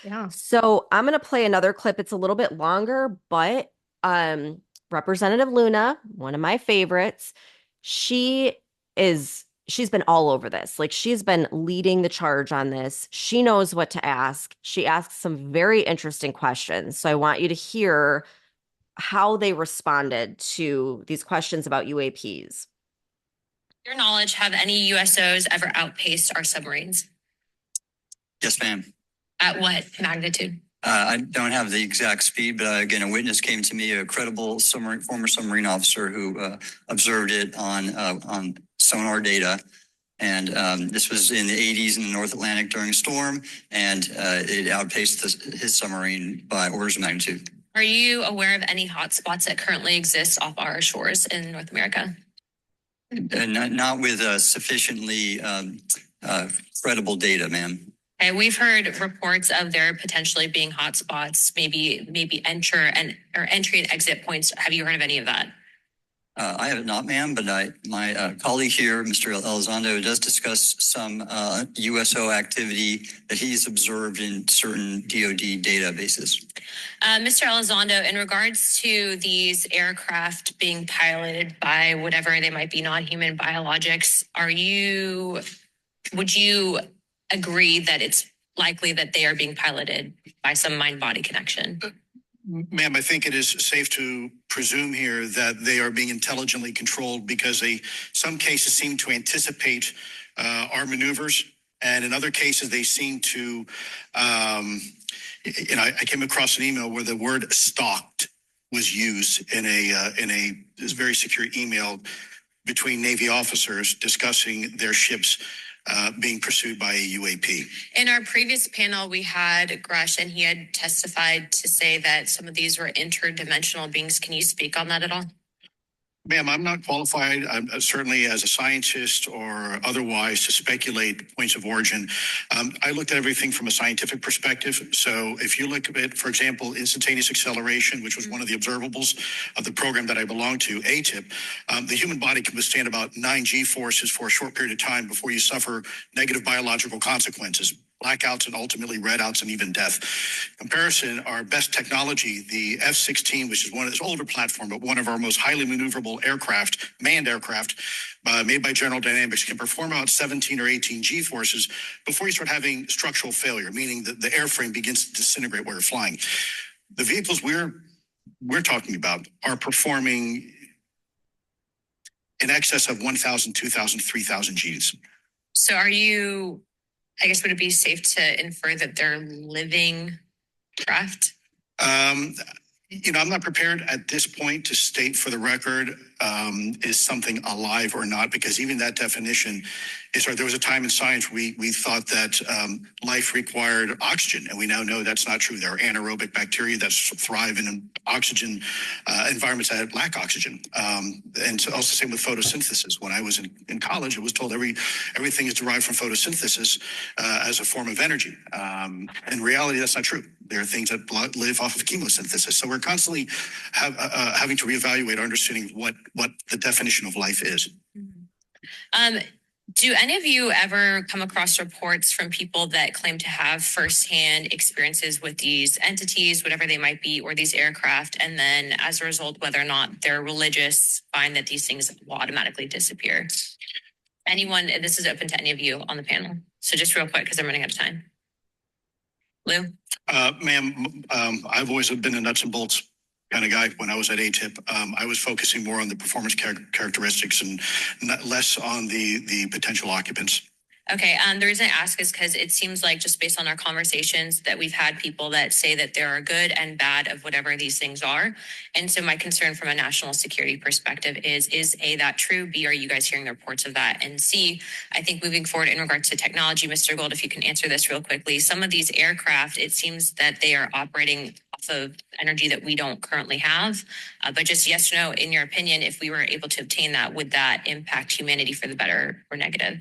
yeah. So I'm going to play another clip. It's a little bit longer, but Representative Luna, one of my favorites, she's been all over this. Like she's been leading the charge on this. She knows what to ask. She asks some very interesting questions. So I want you to hear how they responded to these questions about UAPs. Your knowledge, have any USOs ever outpaced our submarines? Yes, ma'am. At what magnitude? I don't have the exact speed, but again, a witness came to me, a credible former submarine officer who observed it on sonar data. And this was in the 80s in the North Atlantic during a storm, and it outpaced his submarine by orders of magnitude. Are you aware of any hotspots that currently exist off our shores in North America? Not with sufficiently credible data, ma'am. Okay, we've heard reports of there potentially being hotspots, maybe entry and exit points. Have you heard of any of that? I have not, ma'am, but my colleague here, Mr. Elizondo, does discuss some USO activity that he's observed in certain DoD databases. Mr. Elizondo, in regards to these aircraft being piloted by whatever they might be, non-human biologics, would you agree that it's likely that they are being piloted by some mind-body connection? Ma'am, I think it is safe to presume here that they are being intelligently controlled because some cases seem to anticipate our maneuvers, and in other cases they seem to. I came across an email where the word "stalked" was used in a very secure email between Navy officers discussing their ships being pursued by a UAP. In our previous panel, we had Grush, and he had testified to say that some of these were interdimensional beings. Can you speak on that at all? Ma'am, I'm not qualified, certainly as a scientist or otherwise, to speculate points of origin. I looked at everything from a scientific perspective. So if you look at, for example, instantaneous acceleration, which was one of the observables of the program that I belong to, ATIP, the human body can withstand about 9 G forces for a short period of time before you suffer negative biological consequences, blackouts and ultimately redouts and even death. Comparison, our best technology, the F-16, which is one of this older platform, but one of our most highly maneuverable aircraft, manned aircraft, made by General Dynamics, can perform about 17 or 18 G forces before you start having structural failure, meaning that the airframe begins to disintegrate while you're flying. The vehicles we're talking about are performing in excess of 1,000, 2,000, 3,000 Gs. So would it be safe to infer that they're living craft? I'm not prepared at this point to state for the record is something alive or not, because even that definition is, there was a time in science where we thought that life required oxygen, and we now know that's not true. There are anaerobic bacteria that thrive in oxygen environments that lack oxygen. And so also same with photosynthesis. When I was in college, it was told everything is derived from photosynthesis as a form of energy. In reality, that's not true. There are things that live off of chemosynthesis. So we're constantly having to reevaluate our understanding of what the definition of life is. Do any of you ever come across reports from people that claim to have firsthand experiences with these entities, whatever they might be, or these aircraft, and then as a result, whether or not they're religious, find that these things will automatically disappear? Anyone, this is open to any of you on the panel. So just real quick, because I'm running out of time. Lou? Ma'am, I've always been a nuts and bolts kind of guy. When I was at ATIP, I was focusing more on the performance characteristics and less on the potential occupants. Okay, the reason I ask is because it seems like, just based on our conversations, that we've had people that say that there are good and bad of whatever these things are. And so my concern from a national security perspective is A, that true? B, are you guys hearing the reports of that? And C, I think moving forward in regards to technology, Mr. Gold, if you can answer this real quickly, some of these aircraft, it seems that they are operating off of energy that we don't currently have. But just yes or no, in your opinion, if we were able to obtain that, would that impact humanity for the better or negative?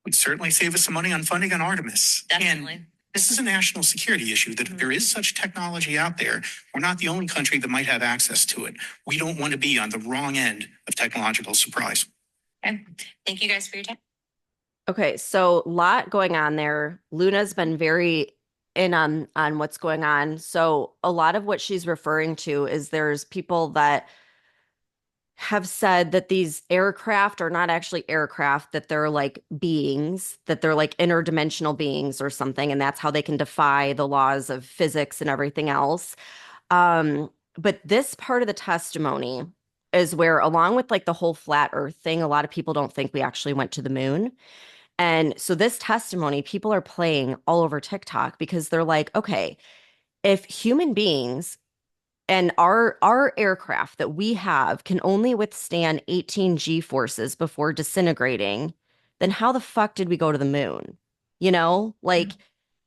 Would certainly save us some money on funding on Artemis. Definitely. And this is a national security issue, that if there is such technology out there, we're not the only country that might have access to it. We don't want to be on the wrong end of technological surprise. Okay. Thank you guys for your time. Okay, so a lot going on there. Luna's been very in on what's going on. So a lot of what she's referring to is there's people that have said that these aircraft are not actually aircraft, that they're like beings, that they're like interdimensional beings or something, and that's how they can defy the laws of physics and everything else. But this part of the testimony is where, along with like the whole flat earth thing, a lot of people don't think we actually went to the moon. And so this testimony, people are playing all over TikTok because they're like, okay, if human beings and our aircraft that we have can only withstand 18 G forces before disintegrating, then how the fuck did we go to the moon? You know, like,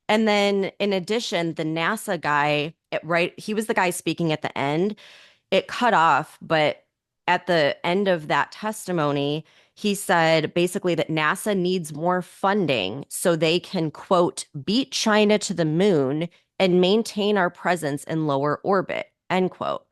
and then in addition, the NASA guy, he was the guy speaking at the end. It cut off, but at the end of that testimony, he said basically that NASA needs more funding so they can, quote, beat China to the moon and maintain our presence in lower orbit, end quote.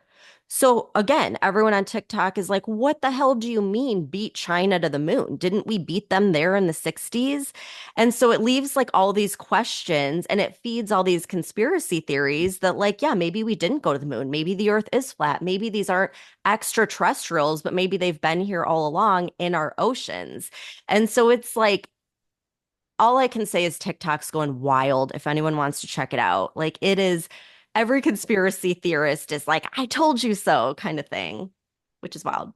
So again, everyone on TikTok is like, what the hell do you mean beat China to the moon? Didn't we beat them there in the 60s? And so it leaves like all these questions, and it feeds all these conspiracy theories that like, yeah, maybe we didn't go to the moon. Maybe the earth is flat. Maybe these aren't extraterrestrials, but maybe they've been here all along in our oceans. And so it's like, all I can say is TikTok's going wild if anyone wants to check it out. Like, it is, every conspiracy theorist is like, I told you so kind of thing, which is wild.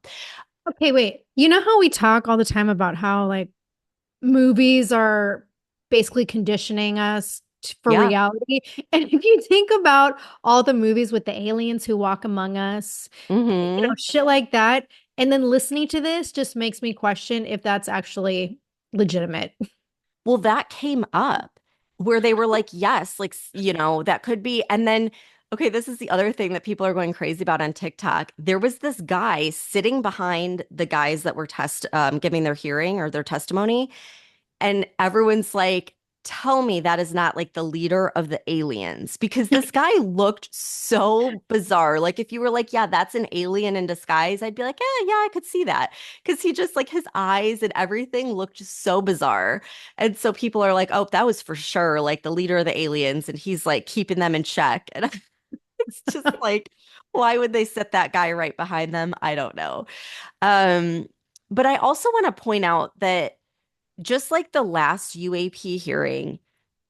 Okay, wait. You know how we talk all the time about how like movies are basically conditioning us for reality? And if you think about all the movies with the aliens who walk among us, you know, shit like that, and then listening to this just makes me question if that's actually legitimate. Well, that came up where they were like, yes, like, you know, that could be. And then, okay, this is the other thing that people are going crazy about on TikTok. There was this guy sitting behind the guys that were giving their hearing or their testimony. And everyone's like, tell me that is not like the leader of the aliens, because this guy looked so bizarre. Like if you were like, yeah, that's an alien in disguise, I'd be like, yeah, I could see that. Because he just like his eyes and everything looked so bizarre. And so people are like, oh, that was for sure like the leader of the aliens. And he's like keeping them in check. And it's just like, why would they set that guy right behind them? I don't know. But I also want to point out that just like the last UAP hearing,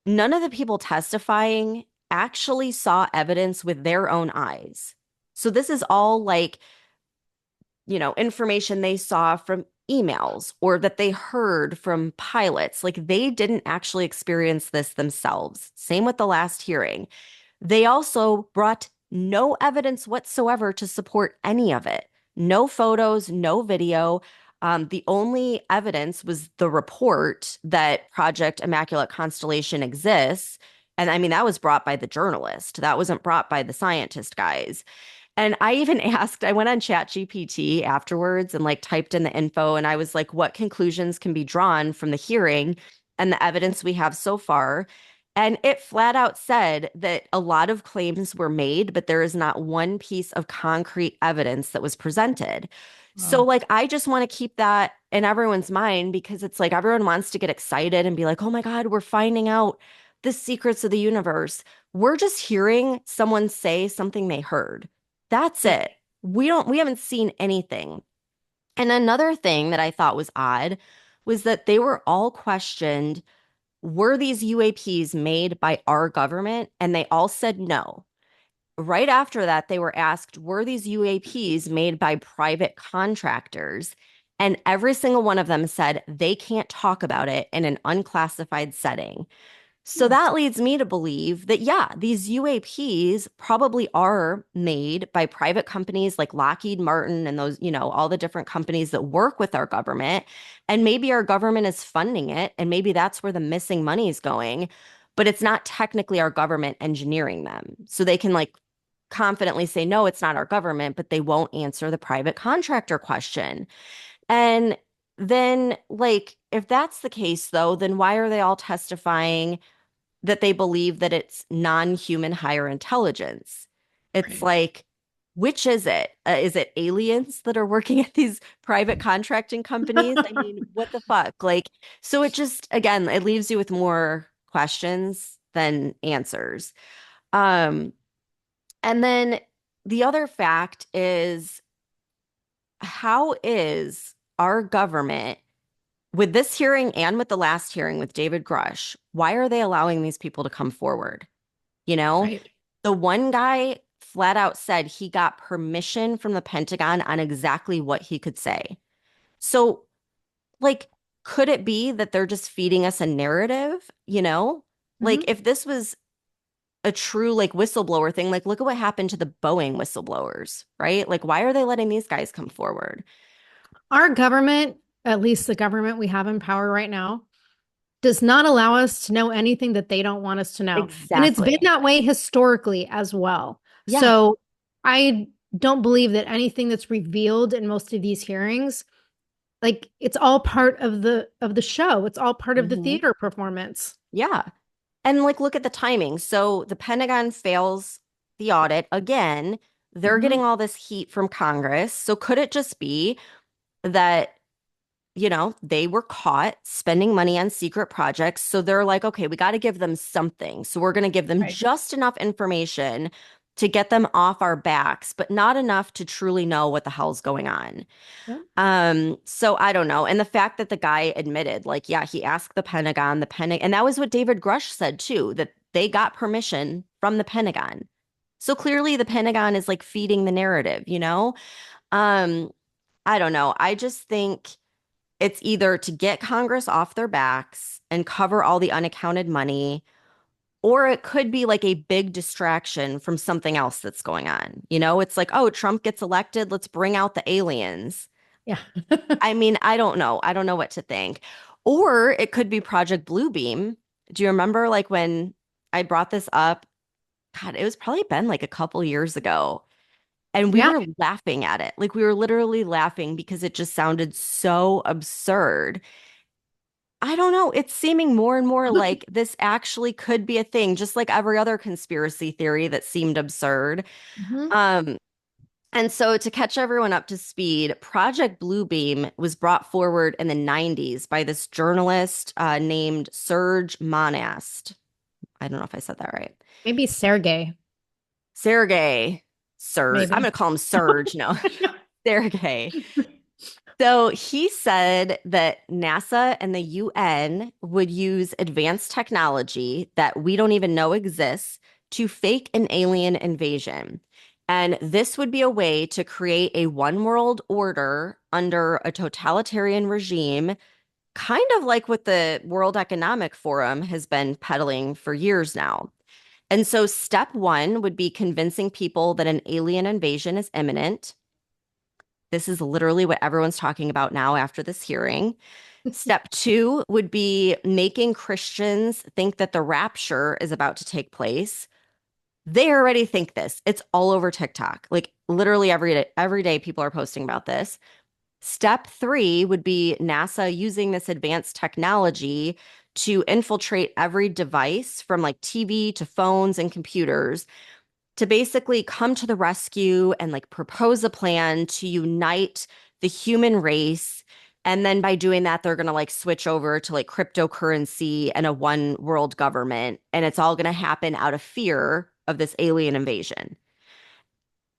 none of the people testifying actually saw evidence with their own eyes. So this is all like, you know, information they saw from emails or that they heard from pilots. Like they didn't actually experience this themselves. Same with the last hearing. They also brought no evidence whatsoever to support any of it. No photos, no video. The only evidence was the report that Project Immaculate Constellation exists. And I mean, that was brought by the journalist. That wasn't brought by the scientist guys. And I even asked, I went on ChatGPT afterwards and like typed in the info and I was like, what conclusions can be drawn from the hearing and the evidence we have so far? And it flat out said that a lot of claims were made, but there is not one piece of concrete evidence that was presented. So, Wow. like, I just want to keep that in everyone's mind because it's like everyone wants to get excited and be like, oh my God, we're finding out the secrets of the universe. We're just hearing someone say something they heard. That's Yeah. it. We haven't seen anything. And another thing that I thought was odd was that they were all questioned, were these UAPs made by our government? And they all said no. Right after that, they were asked, were these UAPs made by private contractors? And every single one of them said they can't talk about it in an unclassified setting. So Hmm. that leads me to believe that, yeah, these UAPs probably are made by private companies like Lockheed Martin and those, all the different companies that work with our government. And maybe our government is funding it, and maybe that's where the missing money is going, but it's not technically our government engineering them. So they can like confidently say, no, it's not our government, but they won't answer the private contractor question. And then, like, if that's the case, though, then why are they all testifying that they believe that it's non-human higher intelligence? It's Right. like, which is it? Is it aliens that are working at these private contracting companies? I mean, what the fuck? Like, so it just, again, it leaves you with more questions than answers. Um, and then the other fact is, how is our government, with this hearing and with the last hearing with David Grush, why are they allowing these people to come forward? You know, Right. the one guy flat out said he got permission from the Pentagon on exactly what he could say. So, like, could it be that they're just feeding us a narrative? Like, Mhm. if this was a true, like, whistleblower thing, like, look at what happened to the Boeing whistleblowers, right? Like, why are they letting these guys come forward? Our government, at least the government we have in power right now, does not allow us to know anything that they don't want us to know. And it's been Exactly. that way historically as well. Yeah. So I don't believe that anything that's revealed in most of these hearings, like it's all part of the show. It's all part of the Hmm. theater performance. Yeah. And like, look at the timing. So the Pentagon fails the audit again. They're Mhm. getting all this heat from Congress. So could it just be that, they were caught spending money on secret projects? So they're like, okay, we got to give them something. So we're going to give them Right. just enough information to get them off our backs, but not enough to truly know what the hell's going on. Yeah. So I don't know. And the fact that the guy admitted, like, yeah, he asked the Pentagon, and that was what David Grush said too, that they got permission from the Pentagon. So clearly the Pentagon is like feeding the narrative? Um, I don't know. I just think it's either to get Congress off their backs and cover all the unaccounted money, or it could be like a big distraction from something else that's going on. It's like, oh, Trump gets elected, let's bring out the aliens. Yeah. I mean, I don't know. I don't know what to think. Or it could be Project Bluebeam. Do you remember like when I brought this up? God, it was probably been like a couple years ago. And we Yeah. were laughing at it. Like we were literally laughing because it just sounded so absurd. I don't know. It's seeming more and more like this actually could be a thing, just like every other conspiracy theory that seemed absurd. Mhm. Um, And so, to catch everyone up to speed, Project Bluebeam was brought forward in the 90s by this journalist named Serge Monast. I don't know if I said that right. Maybe Sergey. Sergey. Serge. I'm Maybe. going to call him Serge. No, Sergey. So he said that NASA and the UN would use advanced technology that we don't even know exists to fake an alien invasion. And this would be a way to create a one world order under a totalitarian regime, kind of like what the World Economic Forum has been peddling for years now. And so, step one would be convincing people that an alien invasion is imminent. This is literally what everyone's talking about now after this hearing. Step two would be making Christians think that the rapture is about to take place. They already think this. It's all over TikTok. Like literally every day people are posting about this. Step three would be NASA using this advanced technology to infiltrate every device from like TV to phones and computers to basically come to the rescue and like propose a plan to unite the human race. And then by doing that, they're going to like switch over to like cryptocurrency and a one world government. And it's all going to happen out of fear of this alien invasion.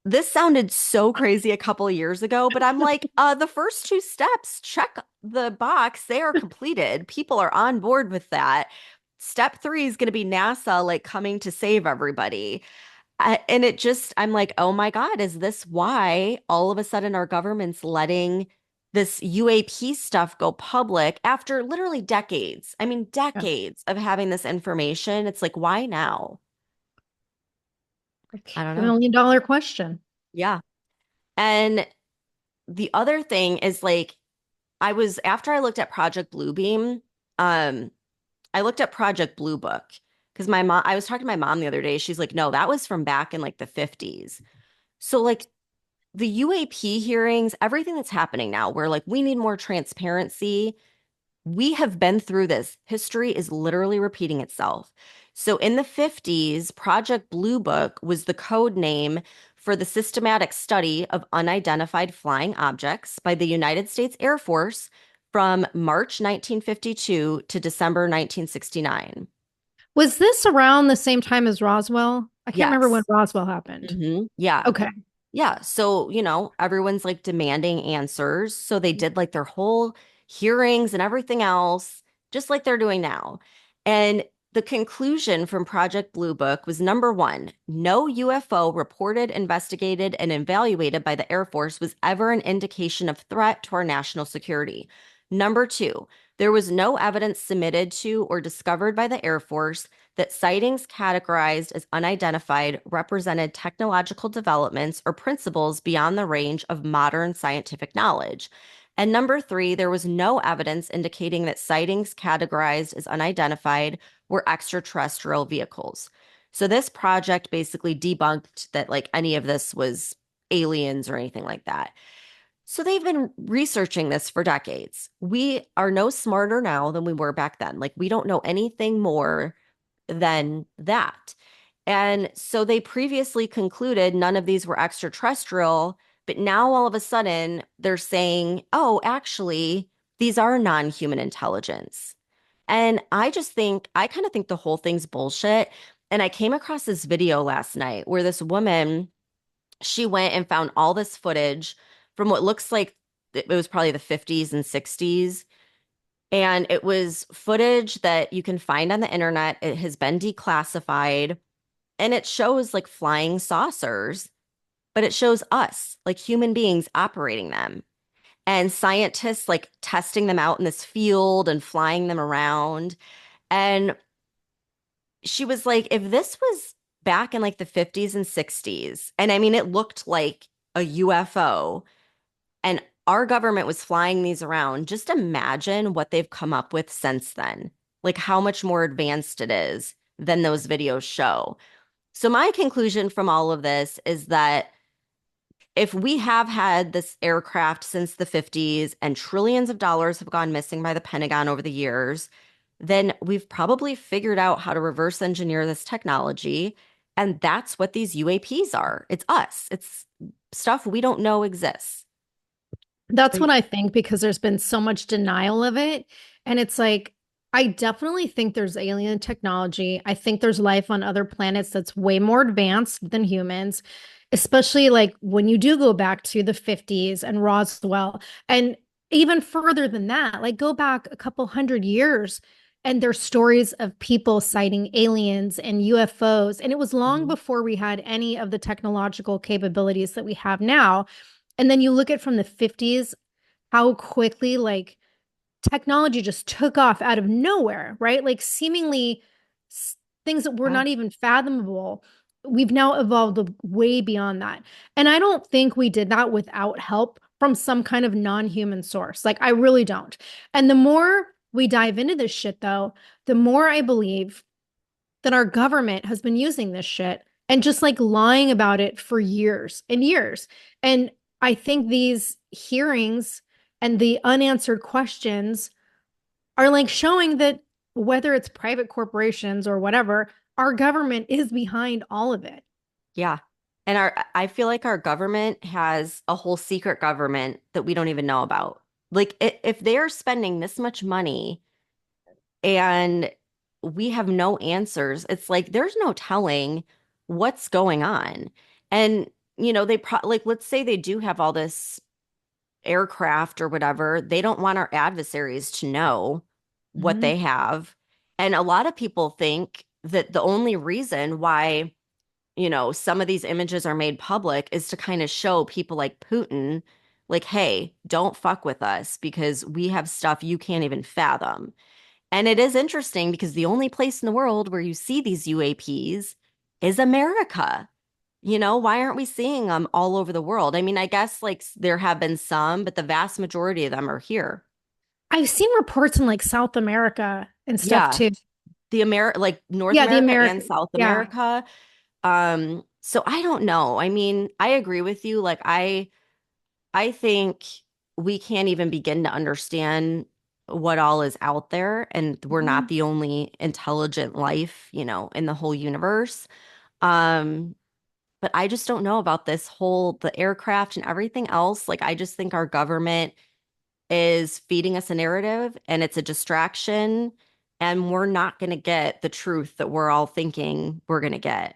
This sounded so crazy a couple of years ago, but I'm like, the first two steps, check the box. They are completed. People are on board with that. Step three is going to be NASA like coming to save everybody. And it just, I'm like, oh my God, is this why all of a sudden our government's letting this UAP stuff go public after literally decades? I mean, Yeah. decades of having this information. It's like, why now? I don't The know. $1 million question. Yeah. And the other thing is like, after I looked at Project Bluebeam, um, I looked at Project Blue Book because I was talking to my mom the other day. She's like, no, that was from back in like the 50s. So like the UAP hearings, everything that's happening now, where like we need more transparency. We have been through this. History is literally repeating itself. So in the 50s, Project Blue Book was the code name for the systematic study of unidentified flying objects by the United States Air Force from March 1952 to December 1969. Was this around the same time as Roswell? I can't remember when Yes. Roswell happened. Yeah. Okay. Yeah. So, everyone's like demanding answers. So they did like their whole hearings and everything else, just like they're doing now. And the conclusion from Project Blue Book was number one, no UFO reported, investigated, and evaluated by the Air Force was ever an indication of threat to our national security. Number two, there was no evidence submitted to or discovered by the Air Force that sightings categorized as unidentified represented technological developments or principles beyond the range of modern scientific knowledge. And number three, there was no evidence indicating that sightings categorized as unidentified were extraterrestrial vehicles. So this project basically debunked that like any of this was aliens or anything like that. So they've been researching this for decades. We are no smarter now than we were back then. Like we don't know anything more than that. And so they previously concluded none of these were extraterrestrial, but now all of a sudden they're saying, oh, actually, these are non-human intelligence. And I kind of think the whole thing's bullshit. And I came across this video last night where this woman, she went and found all this footage from what looks like it was probably the 50s and 60s, and it was footage that you can find on the internet. It has been declassified and it shows like flying saucers, but it shows us, like human beings, operating them and scientists like testing them out in this field and flying them around. And she was like, if this was back in like the 50s and 60s, and I mean, it looked like a UFO, and our government was flying these around, just imagine what they've come up with since then. Like how much more advanced it is than those videos show. So my conclusion from all of this is that if we have had this aircraft since the 50s and trillions of dollars have gone missing by the Pentagon over the years, then we've probably figured out how to reverse engineer this technology. And that's what these UAPs are. It's us. It's stuff we don't know exists. That's what I think because there's been so much denial of it. And it's like, I definitely think there's alien technology. I think there's life on other planets that's way more advanced than humans, especially like when you do go back to the 50s and Roswell, and even further than that, like go back a couple hundred years. And there's stories of people sighting aliens and UFOs. And it was long before we had any of the technological capabilities that we have now. And then you look at from the 50s, how quickly like technology just took off out of nowhere, right? Like seemingly things that were not even fathomable. We've now evolved way beyond that. And I don't think we did that without help from some kind of non-human source. Like, I really don't. And the more we dive into this shit, though, the more I believe that our government has been using this shit and just like lying about it for years and years. And I think these hearings and the unanswered questions are like showing that whether it's private corporations or whatever, our government is behind all of it. Yeah. And I feel like our government has a whole secret government that we don't even know about. Like if they're spending this much money and we have no answers, it's like there's no telling what's going on. And they like let's say they do have all this aircraft or whatever, they don't want our adversaries to know what Mhm. they have. And a lot of people think that the only reason why some of these images are made public is to kind of show people like Putin, like, hey, don't fuck with us because we have stuff you can't even fathom. And it is interesting because the only place in the world where you see these UAPs is America. Why aren't we seeing them all over the world? I mean, I guess like there have been some, but the vast majority of them are here. I've seen reports in like South America and stuff Yeah, too. like North Yeah, the America and American. South Yeah. America. So I don't know. I mean, I agree with you. Like I think we can't even begin to understand what all is out there, and we're not Mhm. the only intelligent life, in the whole universe. Um, but I just don't know about this whole the aircraft and everything else. Like I just think our government is feeding us a narrative and it's a distraction, and we're not going to get the truth that we're all thinking we're going to get.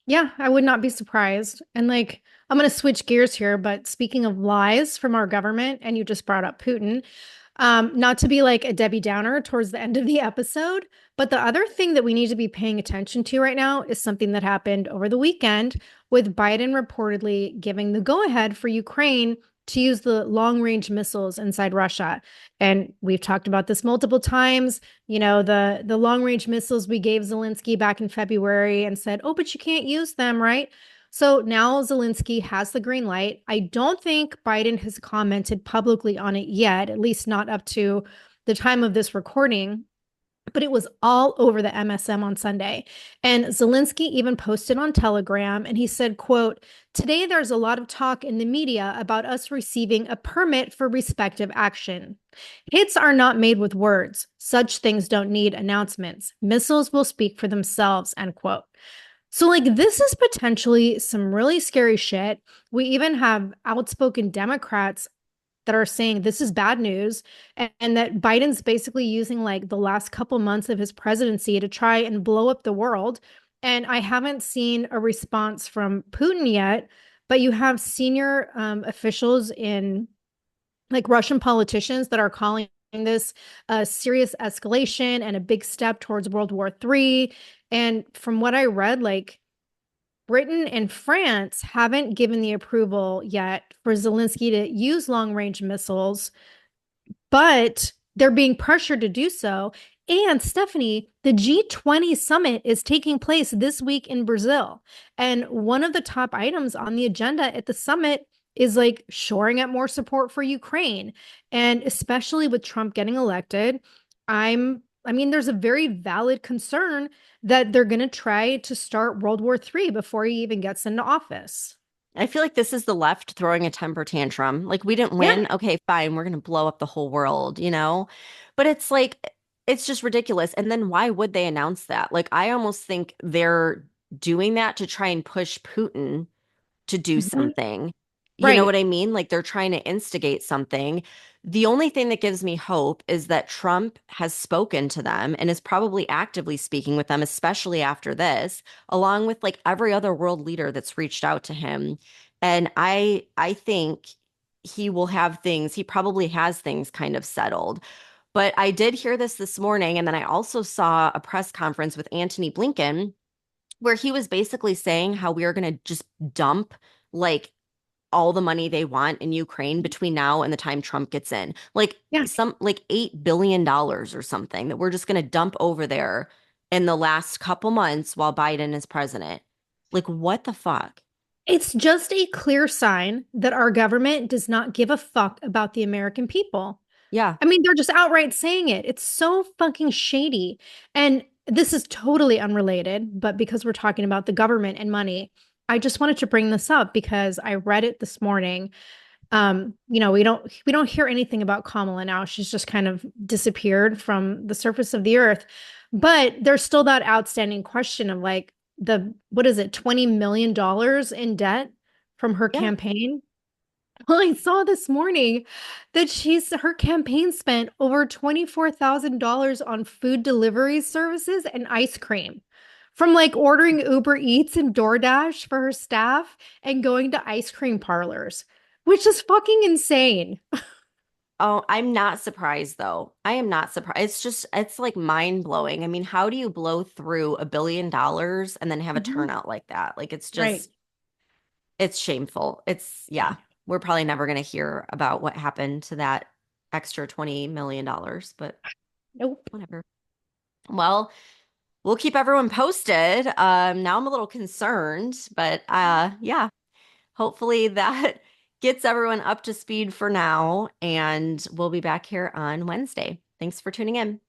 Yeah, I would not be surprised. And like, I'm going to switch gears here, but speaking of lies from our government, and you just brought up Putin, not to be like a Debbie Downer towards the end of the episode, but the other thing that we need to be paying attention to right now is something that happened over the weekend with Biden reportedly giving the go ahead for Ukraine to use the long range missiles inside Russia. And we've talked about this multiple times. The long range missiles we gave Zelensky back in February and said, oh, but you can't use them, right? So now Zelensky has the green light. I don't think Biden has commented publicly on it yet, at least not up to the time of this recording, but it was all over the MSM on Sunday. And Zelensky even posted on Telegram and he said, quote, today there's a lot of talk in the media about us receiving a permit for respective action. Hits are not made with words. Such things don't need announcements. Missiles will speak for themselves, end quote. So, like, this is potentially some really scary shit. We even have outspoken Democrats that are saying this is bad news and that Biden's basically using like the last couple months of his presidency to try and blow up the world. And I haven't seen a response from Putin yet, but you have senior officials in like Russian politicians that are calling this a serious escalation and a big step towards World War III. And from what I read, like Britain and France haven't given the approval yet for Zelensky to use long range missiles, but they're being pressured to do so. And Stephanie, the G20 summit is taking place this week in Brazil. And one of the top items on the agenda at the summit is like shoring up more support for Ukraine. And especially with Trump getting elected, I mean, there's a very valid concern that they're going to try to start World War III before he even gets into office. I feel like this is the left throwing a temper tantrum. Like we didn't Yeah. win. Okay, fine. We're going to blow up the whole world. But it's like, it's just ridiculous. And then why would they announce that? Like, I almost think they're doing that to try and push Putin to do Mhm. something. You know Right. what I mean? Like they're trying to instigate something. The only thing that gives me hope is that Trump has spoken to them and is probably actively speaking with them, especially after this, along with like every other world leader that's reached out to him. And I think he probably has things kind of settled. But I did hear this morning, and then I also saw a press conference with Antony Blinken where he was basically saying how we are going to just dump like all the money they want in Ukraine between now and the time Trump gets in. Like Yeah. some like $8 billion or something that we're just going to dump over there in the last couple months while Biden is president. Like what the fuck? It's just a clear sign that our government does not give a fuck about the American people. Yeah. I mean, they're just outright saying it. It's so fucking shady. And this is totally unrelated, but because we're talking about the government and money, I just wanted to bring this up because I read it this morning. We don't hear anything about Kamala now. She's just kind of disappeared from the surface of the earth. But there's still that outstanding question of like the what is it, $20 million in debt from her Yeah. campaign. Well, I saw this morning that her campaign spent over $24,000 on food delivery services and ice cream. From like ordering Uber Eats and DoorDash for her staff and going to ice cream parlors, which is fucking insane. Oh, I'm not surprised though. I am not surprised. It's like mind blowing. I mean, how do you blow through $1 billion and then have a Mhm. turnout like that? Like, Right. it's shameful. Yeah, we're probably never going to hear about what happened to that extra $20 million, but Nope. whatever. Well, we'll keep everyone posted. Now I'm a little concerned, but yeah, hopefully that gets everyone up to speed for now, and we'll be back here on Wednesday. Thanks for tuning in.